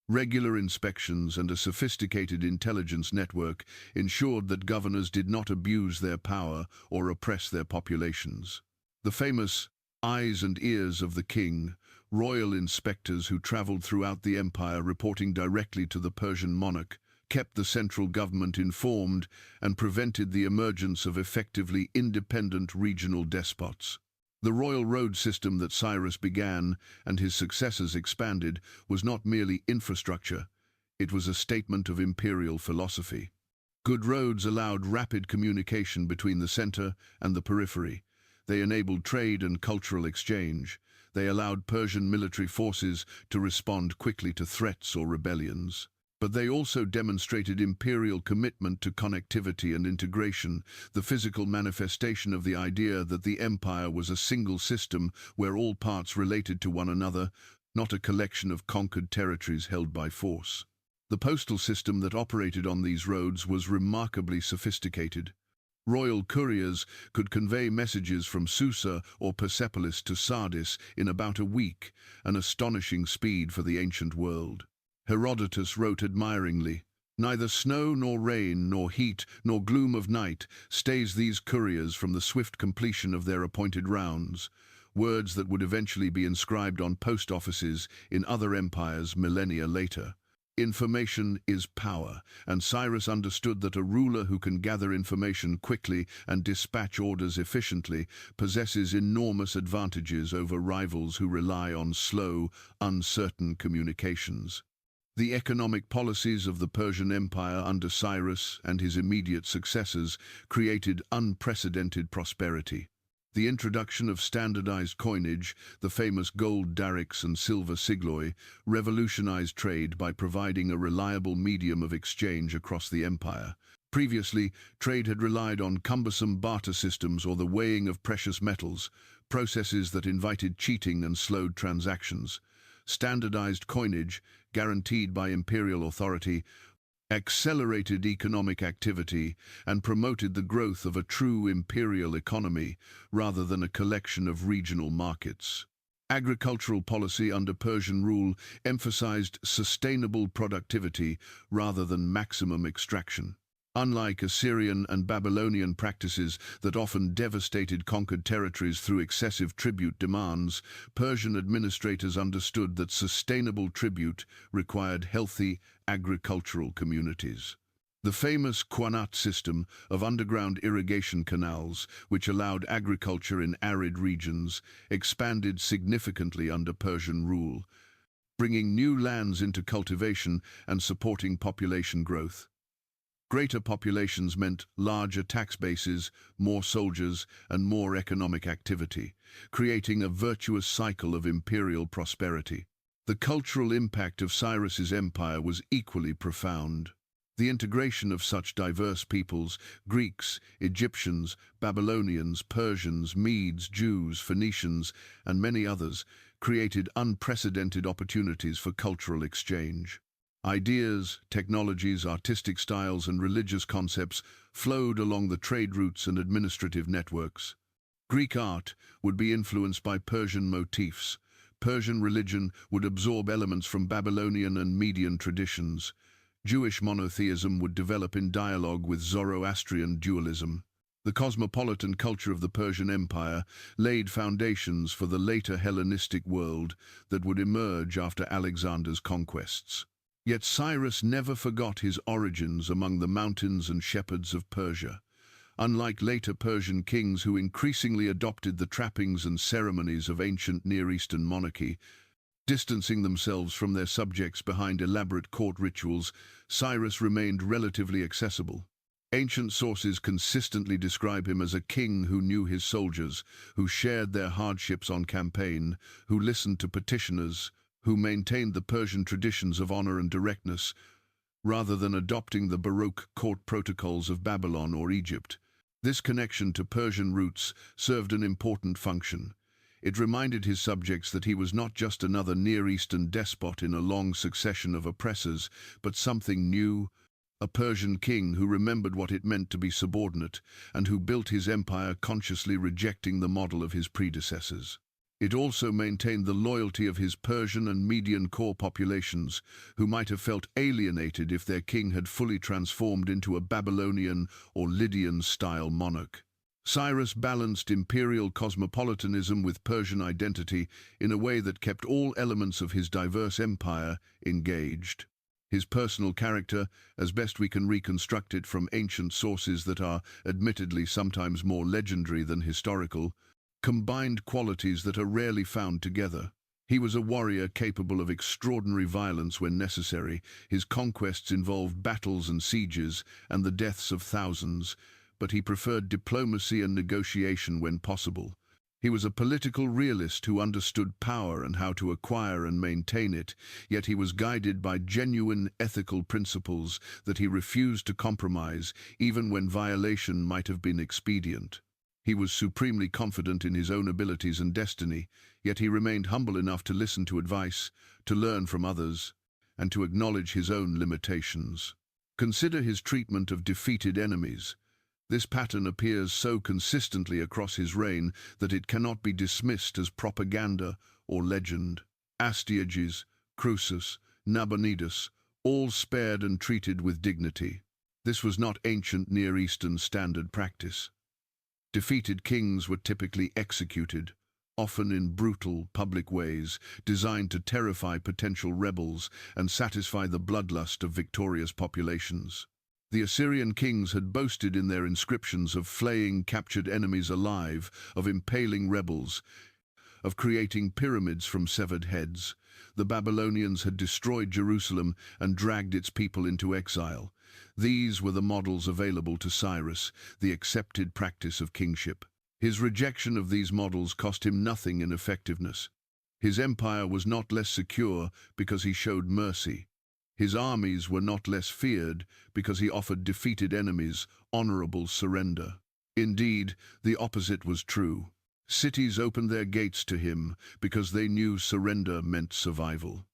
Regular inspections and a sophisticated intelligence network ensured that governors did not abuse their power or oppress their populations. The famous eyes and ears of the king, royal inspectors who traveled throughout the empire reporting directly to the Persian monarch, kept the central government informed and prevented the emergence of effectively independent regional despots. The royal road system that Cyrus began and his successors expanded was not merely infrastructure, it was a statement of imperial philosophy. Good roads allowed rapid communication between the center and the periphery. They enabled trade and cultural exchange. They allowed Persian military forces to respond quickly to threats or rebellions. But they also demonstrated imperial commitment to connectivity and integration, the physical manifestation of the idea that the empire was a single system where all parts related to one another, not a collection of conquered territories held by force. The postal system that operated on these roads was remarkably sophisticated. Royal couriers could convey messages from Susa or Persepolis to Sardis in about a week, an astonishing speed for the ancient world. Herodotus wrote admiringly, "Neither snow nor rain nor heat nor gloom of night stays these couriers from the swift completion of their appointed rounds," words that would eventually be inscribed on post offices in other empires millennia later. Information is power, and Cyrus understood that a ruler who can gather information quickly and dispatch orders efficiently possesses enormous advantages over rivals who rely on slow, uncertain communications. The economic policies of the Persian Empire under Cyrus and his immediate successors created unprecedented prosperity. The introduction of standardized coinage, the famous gold darics and silver sigloi, revolutionized trade by providing a reliable medium of exchange across the empire. Previously, trade had relied on cumbersome barter systems or the weighing of precious metals, processes that invited cheating and slowed transactions. Standardized coinage, guaranteed by imperial authority, accelerated economic activity and promoted the growth of a true imperial economy rather than a collection of regional markets. Agricultural policy under Persian rule emphasized sustainable productivity rather than maximum extraction. Unlike Assyrian and Babylonian practices that often devastated conquered territories through excessive tribute demands, Persian administrators understood that sustainable tribute required healthy agricultural communities. The famous Qanat system of underground irrigation canals, which allowed agriculture in arid regions, expanded significantly under Persian rule, bringing new lands into cultivation and supporting population growth. Greater populations meant larger tax bases, more soldiers, and more economic activity, creating a virtuous cycle of imperial prosperity. The cultural impact of Cyrus's empire was equally profound. The integration of such diverse peoples, Greeks, Egyptians, Babylonians, Persians, Medes, Jews, Phoenicians, and many others, created unprecedented opportunities for cultural exchange. Ideas, technologies, artistic styles, and religious concepts flowed along the trade routes and administrative networks. Greek art would be influenced by Persian motifs. Persian religion would absorb elements from Babylonian and Median traditions. Jewish monotheism would develop in dialogue with Zoroastrian dualism. The cosmopolitan culture of the Persian Empire laid foundations for the later Hellenistic world that would emerge after Alexander's conquests. Yet Cyrus never forgot his origins among the mountains and shepherds of Persia. Unlike later Persian kings who increasingly adopted the trappings and ceremonies of ancient Near Eastern monarchy, distancing themselves from their subjects behind elaborate court rituals, Cyrus remained relatively accessible. Ancient sources consistently describe him as a king who knew his soldiers, who shared their hardships on campaign, who listened to petitioners, who maintained the Persian traditions of honor and directness, rather than adopting the Baroque court protocols of Babylon or Egypt. This connection to Persian roots served an important function. It reminded his subjects that he was not just another Near Eastern despot in a long succession of oppressors, but something new, a Persian king who remembered what it meant to be subordinate and who built his empire consciously rejecting the model of his predecessors. It also maintained the loyalty of his Persian and Median core populations, who might have felt alienated if their king had fully transformed into a Babylonian or Lydian-style monarch. Cyrus balanced imperial cosmopolitanism with Persian identity in a way that kept all elements of his diverse empire engaged. His personal character, as best we can reconstruct it from ancient sources that are admittedly sometimes more legendary than historical, combined qualities that are rarely found together. He was a warrior capable of extraordinary violence when necessary. His conquests involved battles and sieges and the deaths of thousands, but he preferred diplomacy and negotiation when possible. He was a political realist who understood power and how to acquire and maintain it, yet he was guided by genuine ethical principles that he refused to compromise, even when violation might have been expedient. He was supremely confident in his own abilities and destiny, yet he remained humble enough to listen to advice, to learn from others, and to acknowledge his own limitations. Consider his treatment of defeated enemies. This pattern appears so consistently across his reign that it cannot be dismissed as propaganda or legend. Astyages, Croesus, Nabonidus, all spared and treated with dignity. This was not ancient Near Eastern standard practice. Defeated kings were typically executed, often in brutal, public ways, designed to terrify potential rebels and satisfy the bloodlust of victorious populations. The Assyrian kings had boasted in their inscriptions of flaying captured enemies alive, of impaling rebels, of creating pyramids from severed heads. The Babylonians had destroyed Jerusalem and dragged its people into exile. These were the models available to Cyrus, the accepted practice of kingship. His rejection of these models cost him nothing in effectiveness. His empire was not less secure because he showed mercy. His armies were not less feared because he offered defeated enemies honorable surrender. Indeed, the opposite was true. Cities opened their gates to him because they knew surrender meant survival.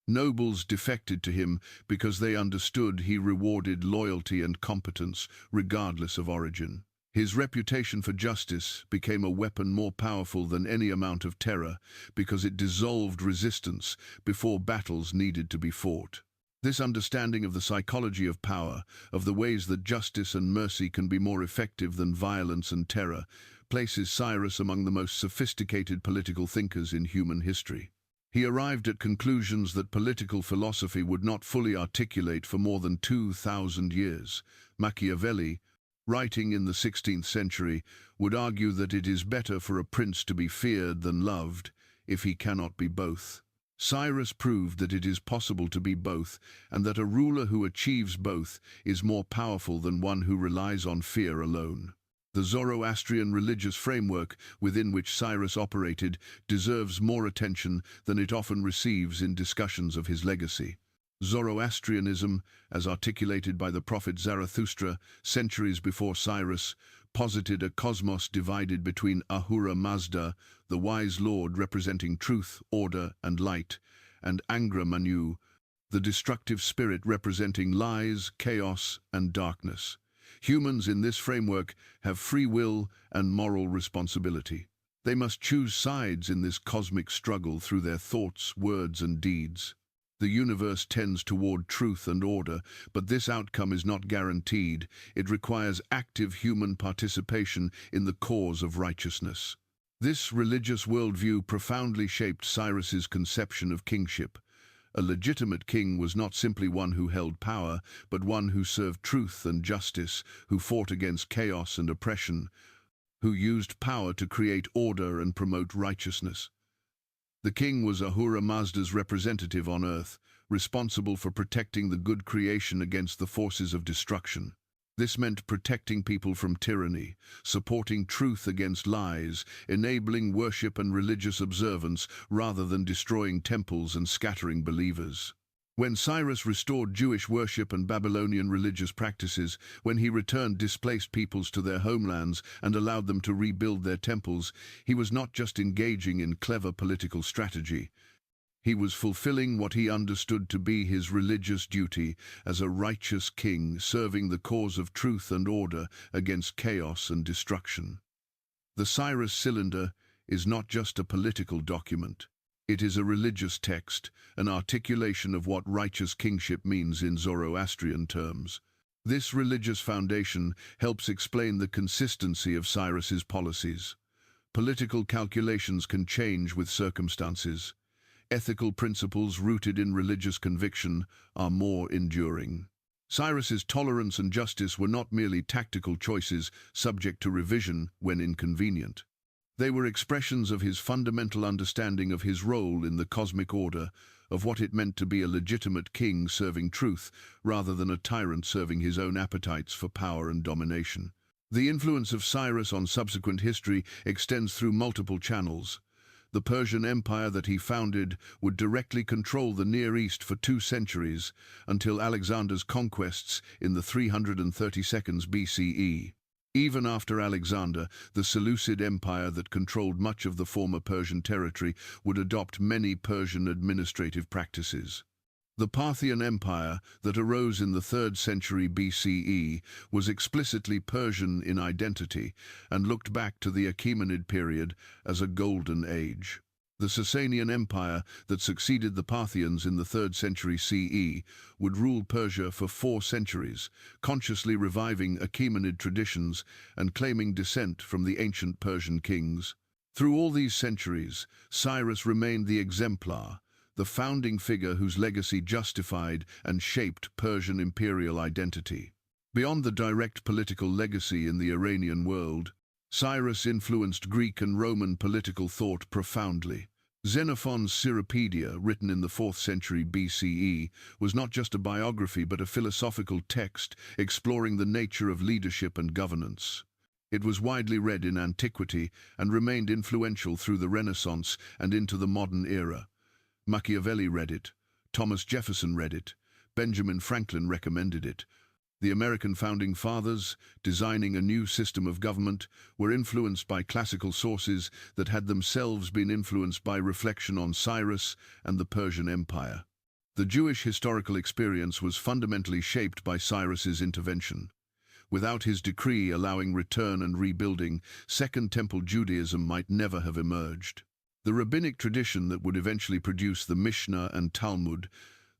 Nobles defected to him because they understood he rewarded loyalty and competence regardless of origin. His reputation for justice became a weapon more powerful than any amount of terror because it dissolved resistance before battles needed to be fought. This understanding of the psychology of power, of the ways that justice and mercy can be more effective than violence and terror, places Cyrus among the most sophisticated political thinkers in human history. He arrived at conclusions that political philosophy would not fully articulate for more than 2,000 years. Machiavelli, writing in the 16th century, would argue that it is better for a prince to be feared than loved, if he cannot be both. Cyrus proved that it is possible to be both, and that a ruler who achieves both is more powerful than one who relies on fear alone. The Zoroastrian religious framework within which Cyrus operated deserves more attention than it often receives in discussions of his legacy. Zoroastrianism, as articulated by the prophet Zarathustra centuries before Cyrus, posited a cosmos divided between Ahura Mazda, the wise lord representing truth, order, and light, and Angra Mainyu, the destructive spirit representing lies, chaos, and darkness. Humans in this framework have free will and moral responsibility. They must choose sides in this cosmic struggle through their thoughts, words, and deeds. The universe tends toward truth and order, but this outcome is not guaranteed. It requires active human participation in the cause of righteousness. This religious worldview profoundly shaped Cyrus's conception of kingship. A legitimate king was not simply one who held power, but one who served truth and justice, who fought against chaos and oppression, who used power to create order and promote righteousness. The king was Ahura Mazda's representative on earth, responsible for protecting the good creation against the forces of destruction. This meant protecting people from tyranny, supporting truth against lies, enabling worship and religious observance rather than destroying temples and scattering believers. When Cyrus restored Jewish worship and Babylonian religious practices, when he returned displaced peoples to their homelands and allowed them to rebuild their temples, he was not just engaging in clever political strategy. He was fulfilling what he understood to be his religious duty as a righteous king serving the cause of truth and order against chaos and destruction. The Cyrus Cylinder is not just a political document. It is a religious text, an articulation of what righteous kingship means in Zoroastrian terms. This religious foundation helps explain the consistency of Cyrus's policies. Political calculations can change with circumstances. Ethical principles rooted in religious conviction are more enduring. Cyrus's tolerance and justice were not merely tactical choices subject to revision when inconvenient. They were expressions of his fundamental understanding of his role in the cosmic order, of what it meant to be a legitimate king serving truth rather than a tyrant serving his own appetites for power and domination. The influence of Cyrus on subsequent history extends through multiple channels. The Persian Empire that he founded would directly control the Near East for 2 centuries, until Alexander's conquests in the 332nd BCE. Even after Alexander, the Seleucid Empire that controlled much of the former Persian territory would adopt many Persian administrative practices. The Parthian Empire, that arose in the 3rd century BCE, was explicitly Persian in identity and looked back to the Achaemenid period as a golden age. The Sasanian Empire, that succeeded the Parthians in the 3rd century CE, would rule Persia for 4 centuries, consciously reviving Achaemenid traditions and claiming descent from the ancient Persian kings. Through all these centuries, Cyrus remained the exemplar, the founding figure whose legacy justified and shaped Persian imperial identity. Beyond the direct political legacy in the Iranian world, Cyrus influenced Greek and Roman political thought profoundly. Xenophon's Cyropaedia, written in the 4th century BCE, was not just a biography but a philosophical text exploring the nature of leadership and governance. It was widely read in antiquity and remained influential through the Renaissance and into the modern era. Machiavelli read it, Thomas Jefferson read it, Benjamin Franklin recommended it. The American founding fathers, designing a new system of government, were influenced by classical sources that had themselves been influenced by reflection on Cyrus and the Persian Empire. The Jewish historical experience was fundamentally shaped by Cyrus's intervention. Without his decree allowing return and rebuilding, Second Temple Judaism might never have emerged. The rabbinic tradition that would eventually produce the Mishnah and Talmud,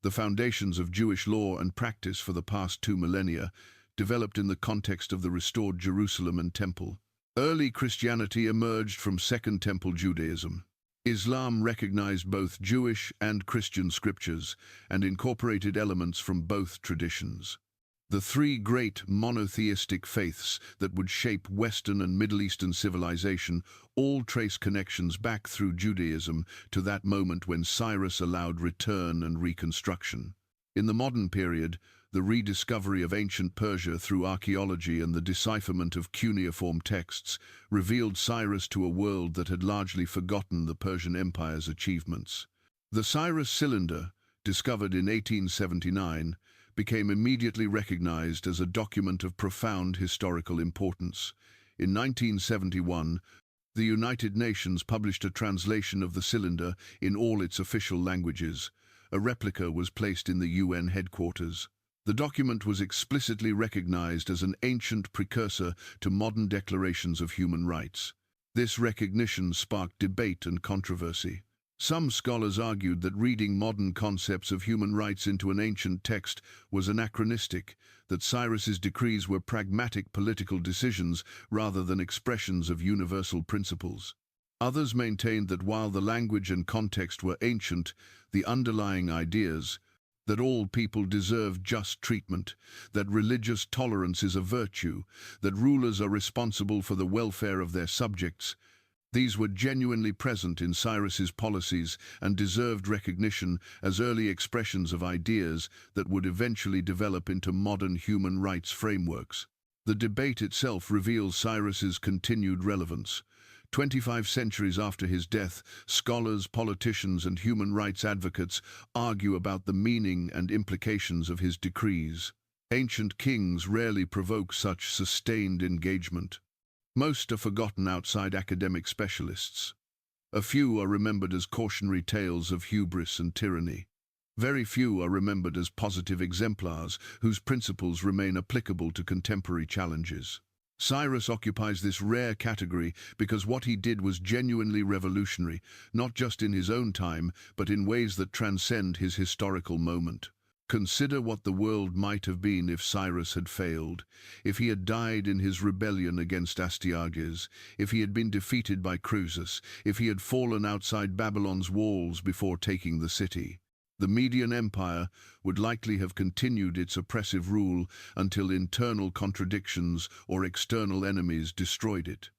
the foundations of Jewish law and practice for the past 2 millennia, developed in the context of the restored Jerusalem and Temple. Early Christianity emerged from Second Temple Judaism. Islam recognized both Jewish and Christian scriptures and incorporated elements from both traditions. The 3 great monotheistic faiths that would shape Western and Middle Eastern civilization all trace connections back through Judaism to that moment when Cyrus allowed return and reconstruction. In the modern period, the rediscovery of ancient Persia through archaeology and the decipherment of cuneiform texts revealed Cyrus to a world that had largely forgotten the Persian Empire's achievements. The Cyrus Cylinder, discovered in 1879, became immediately recognized as a document of profound historical importance. In 1971, the United Nations published a translation of the cylinder in all its official languages. A replica was placed in the UN headquarters. The document was explicitly recognized as an ancient precursor to modern declarations of human rights. This recognition sparked debate and controversy. Some scholars argued that reading modern concepts of human rights into an ancient text was anachronistic, that Cyrus's decrees were pragmatic political decisions rather than expressions of universal principles. Others maintained that while the language and context were ancient, the underlying ideas, that all people deserve just treatment, that religious tolerance is a virtue, that rulers are responsible for the welfare of their subjects, These were genuinely present in Cyrus's policies and deserved recognition as early expressions of ideas that would eventually develop into modern human rights frameworks. The debate itself reveals Cyrus's continued relevance. 25 centuries after his death, scholars, politicians, and human rights advocates argue about the meaning and implications of his decrees. Ancient kings rarely provoke such sustained engagement. Most are forgotten outside academic specialists. A few are remembered as cautionary tales of hubris and tyranny. Very few are remembered as positive exemplars whose principles remain applicable to contemporary challenges. Cyrus occupies this rare category because what he did was genuinely revolutionary, not just in his own time, but in ways that transcend his historical moment. Consider what the world might have been if Cyrus had failed, if he had died in his rebellion against Astyages, if he had been defeated by Croesus, if he had fallen outside Babylon's walls before taking the city. The Median Empire would likely have continued its oppressive rule until internal contradictions or external enemies destroyed it.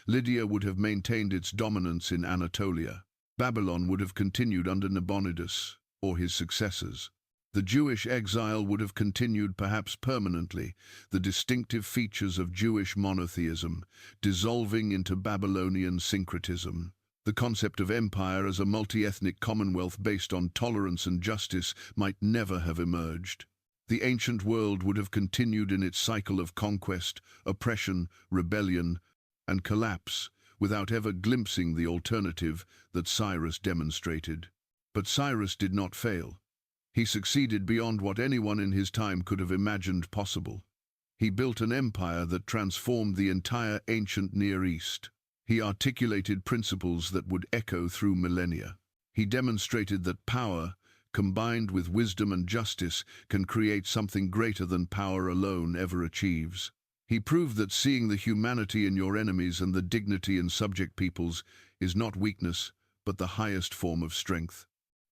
Lydia would have maintained its dominance in Anatolia. Babylon would have continued under Nabonidus or his successors. The Jewish exile would have continued perhaps permanently, the distinctive features of Jewish monotheism, dissolving into Babylonian syncretism. The concept of empire as a multi-ethnic commonwealth based on tolerance and justice might never have emerged. The ancient world would have continued in its cycle of conquest, oppression, rebellion, and collapse, without ever glimpsing the alternative that Cyrus demonstrated. But Cyrus did not fail. He succeeded beyond what anyone in his time could have imagined possible. He built an empire that transformed the entire ancient Near East. He articulated principles that would echo through millennia. He demonstrated that power, combined with wisdom and justice, can create something greater than power alone ever achieves. He proved that seeing the humanity in your enemies and the dignity in subject peoples is not weakness, but the highest form of strength.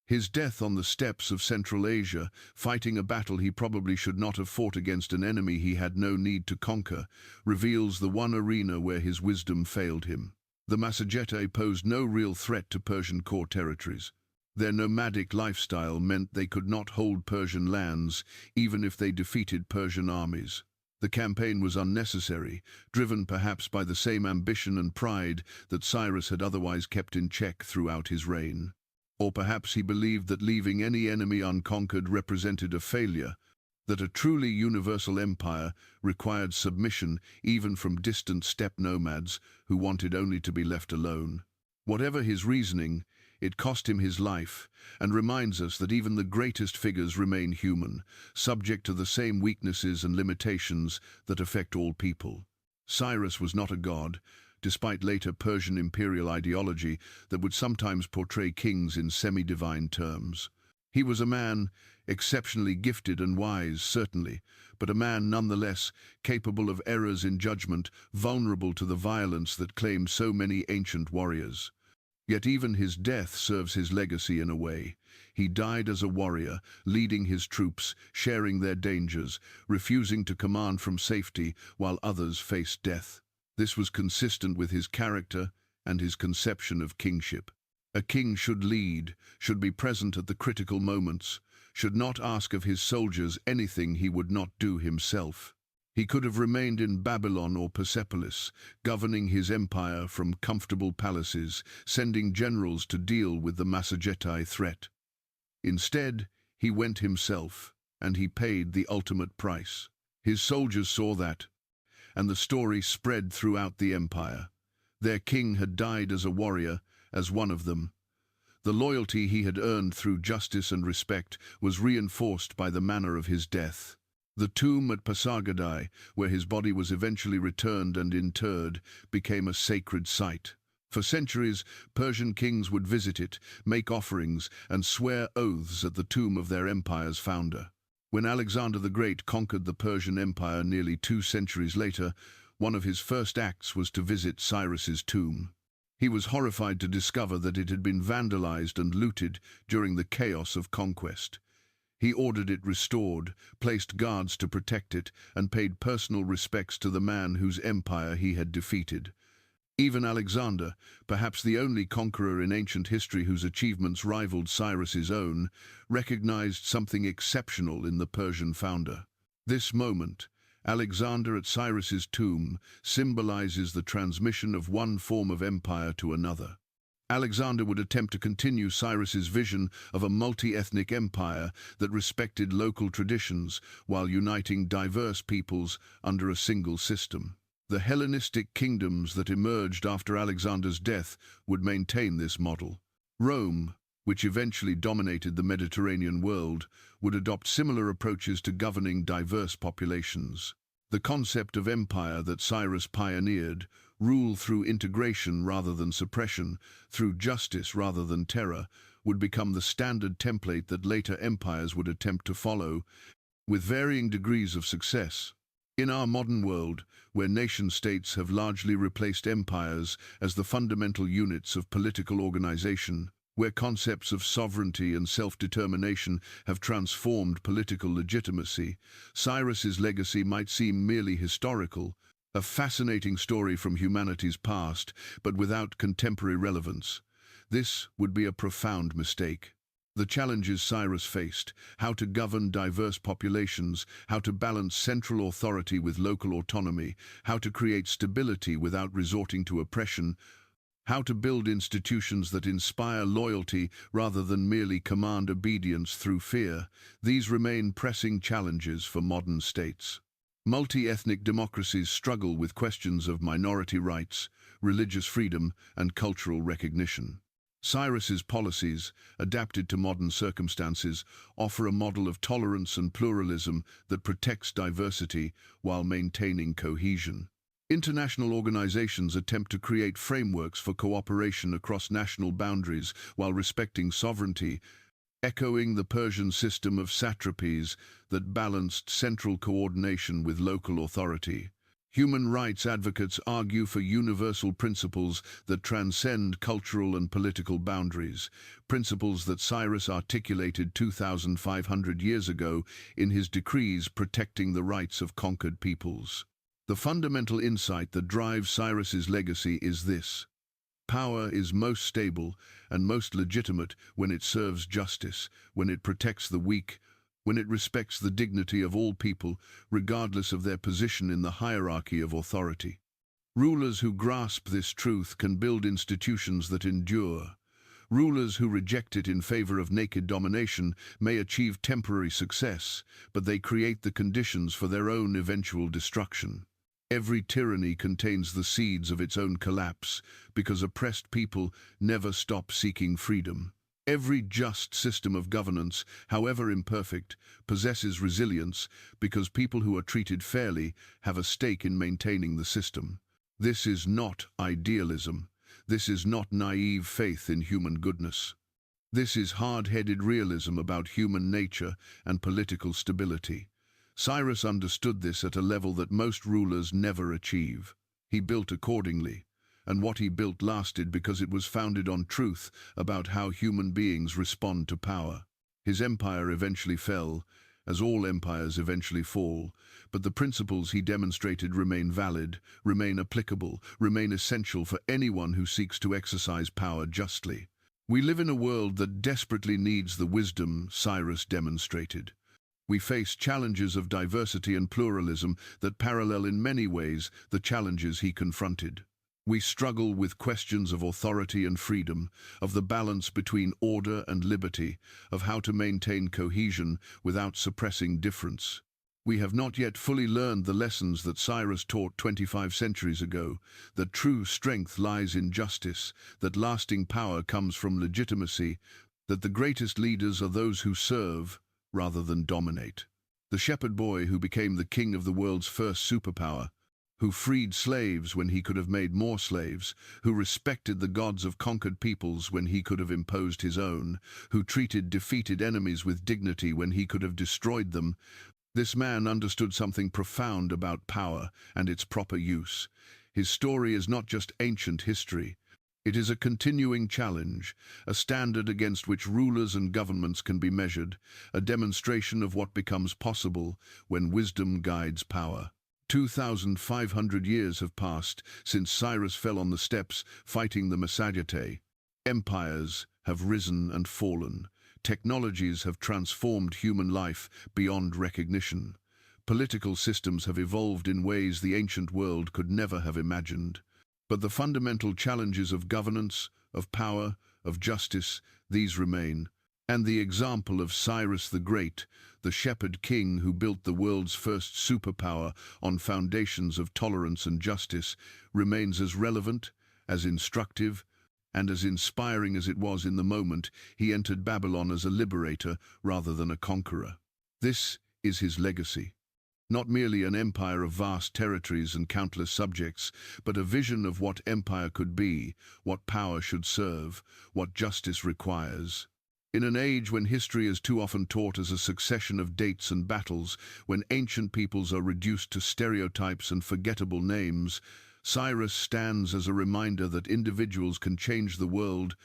His death on the steppes of Central Asia, fighting a battle he probably should not have fought against an enemy he had no need to conquer, reveals the one arena where his wisdom failed him. The Massagetae posed no real threat to Persian core territories. Their nomadic lifestyle meant they could not hold Persian lands, even if they defeated Persian armies. The campaign was unnecessary, driven perhaps by the same ambition and pride that Cyrus had otherwise kept in check throughout his reign. Or perhaps he believed that leaving any enemy unconquered represented a failure, that a truly universal empire required submission even from distant steppe nomads who wanted only to be left alone. Whatever his reasoning, it cost him his life, and reminds us that even the greatest figures remain human, subject to the same weaknesses and limitations that affect all people. Cyrus was not a god, despite later Persian imperial ideology that would sometimes portray kings in semi-divine terms. He was a man, exceptionally gifted and wise, certainly, but a man nonetheless capable of errors in judgment, vulnerable to the violence that claimed so many ancient warriors. Yet even his death serves his legacy in a way. He died as a warrior, leading his troops, sharing their dangers, refusing to command from safety while others faced death. This was consistent with his character and his conception of kingship. A king should lead, should be present at the critical moments, should not ask of his soldiers anything he would not do himself. He could have remained in Babylon or Persepolis, governing his empire from comfortable palaces, sending generals to deal with the Massagetae threat. Instead, he went himself, and he paid the ultimate price. His soldiers saw that, and the story spread throughout the empire. Their king had died as a warrior, as one of them. The loyalty he had earned through justice and respect was reinforced by the manner of his death. The tomb at Pasargadae, where his body was eventually returned and interred, became a sacred site. For centuries, Persian kings would visit it, make offerings, and swear oaths at the tomb of their empire's founder. When Alexander the Great conquered the Persian Empire nearly 2 centuries later, one of his first acts was to visit Cyrus's tomb. He was horrified to discover that it had been vandalized and looted during the chaos of conquest. He ordered it restored, placed guards to protect it, and paid personal respects to the man whose empire he had defeated. Even Alexander, perhaps the only conqueror in ancient history whose achievements rivaled Cyrus's own, recognized something exceptional in the Persian founder. This moment, Alexander at Cyrus's tomb, symbolizes the transmission of one form of empire to another. Alexander would attempt to continue Cyrus's vision of a multi-ethnic empire that respected local traditions while uniting diverse peoples under a single system. The Hellenistic kingdoms that emerged after Alexander's death would maintain this model. Rome, which eventually dominated the Mediterranean world, would adopt similar approaches to governing diverse populations. The concept of empire that Cyrus pioneered, rule through integration rather than suppression, through justice rather than terror, would become the standard template that later empires would attempt to follow, with varying degrees of success. In our modern world, where nation-states have largely replaced empires as the fundamental units of political organization, where concepts of sovereignty and self-determination have transformed political legitimacy, Cyrus's legacy might seem merely historical, a fascinating story from humanity's past, but without contemporary relevance. This would be a profound mistake. The challenges Cyrus faced, how to govern diverse populations, how to balance central authority with local autonomy, how to create stability without resorting to oppression, how to build institutions that inspire loyalty rather than merely command obedience through fear, these remain pressing challenges for modern states. Multi-ethnic democracies struggle with questions of minority rights, religious freedom, and cultural recognition. Cyrus's policies, adapted to modern circumstances, offer a model of tolerance and pluralism that protects diversity while maintaining cohesion. International organizations attempt to create frameworks for cooperation across national boundaries while respecting sovereignty, echoing the Persian system of satrapies that balanced central coordination with local authority. Human rights advocates argue for universal principles that transcend cultural and political boundaries, principles that Cyrus articulated 2,500 years ago in his decrees protecting the rights of conquered peoples. The fundamental insight that drives Cyrus's legacy is this: power is most stable and most legitimate when it serves justice, when it protects the weak, when it respects the dignity of all people, regardless of their position in the hierarchy of authority. Rulers who grasp this truth can build institutions that endure. Rulers who reject it in favor of naked domination may achieve temporary success, but they create the conditions for their own eventual destruction. Every tyranny contains the seeds of its own collapse, because oppressed people never stop seeking freedom. Every just system of governance, however imperfect, possesses resilience because people who are treated fairly have a stake in maintaining the system. This is not idealism. This is not naive faith in human goodness. This is hard-headed realism about human nature and political stability. Cyrus understood this at a level that most rulers never achieve. He built accordingly, and what he built lasted because it was founded on truth about how human beings respond to power. His empire eventually fell, as all empires eventually fall, but the principles he demonstrated remain valid, remain applicable, remain essential for anyone who seeks to exercise power justly. We live in a world that desperately needs the wisdom Cyrus demonstrated. We face challenges of diversity and pluralism that parallel in many ways the challenges he confronted. We struggle with questions of authority and freedom, of the balance between order and liberty, of how to maintain cohesion without suppressing difference. We have not yet fully learned the lessons that Cyrus taught 25 centuries ago, that true strength lies in justice, that lasting power comes from legitimacy, that the greatest leaders are those who serve rather than dominate. The shepherd boy who became the king of the world's first superpower, who freed slaves when he could have made more slaves, who respected the gods of conquered peoples when he could have imposed his own, who treated defeated enemies with dignity when he could have destroyed them. This man understood something profound about power and its proper use. His story is not just ancient history. It is a continuing challenge, a standard against which rulers and governments can be measured, a demonstration of what becomes possible when wisdom guides power. 2,500 years have passed since Cyrus fell on the steppes fighting the Massagetæ. Empires have risen and fallen. Technologies have transformed human life beyond recognition. Political systems have evolved in ways the ancient world could never have imagined. But the fundamental challenges of governance, of power, of justice, these remain. And the example of Cyrus the Great, the shepherd king who built the world's first superpower on foundations of tolerance and justice, remains as relevant, as instructive, and as inspiring as it was in the moment he entered Babylon as a liberator rather than a conqueror. This is his legacy. Not merely an empire of vast territories and countless subjects, but a vision of what empire could be, what power should serve, what justice requires. In an age when history is too often taught as a succession of dates and battles, when ancient peoples are reduced to stereotypes and forgettable names, Cyrus stands as a reminder that individuals can change the world,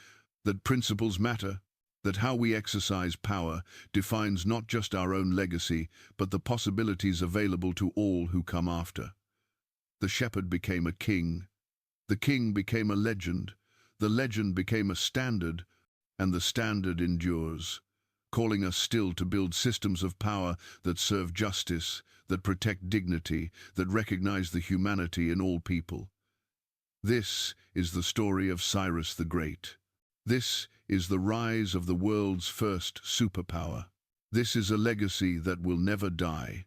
that principles matter, that how we exercise power defines not just our own legacy, but the possibilities available to all who come after. The shepherd became a king. The king became a legend. The legend became a standard, and the standard endures, calling us still to build systems of power that serve justice, that protect dignity, that recognize the humanity in all people. This is the story of Cyrus the Great. This is the rise of the world's first superpower. This is a legacy that will never die.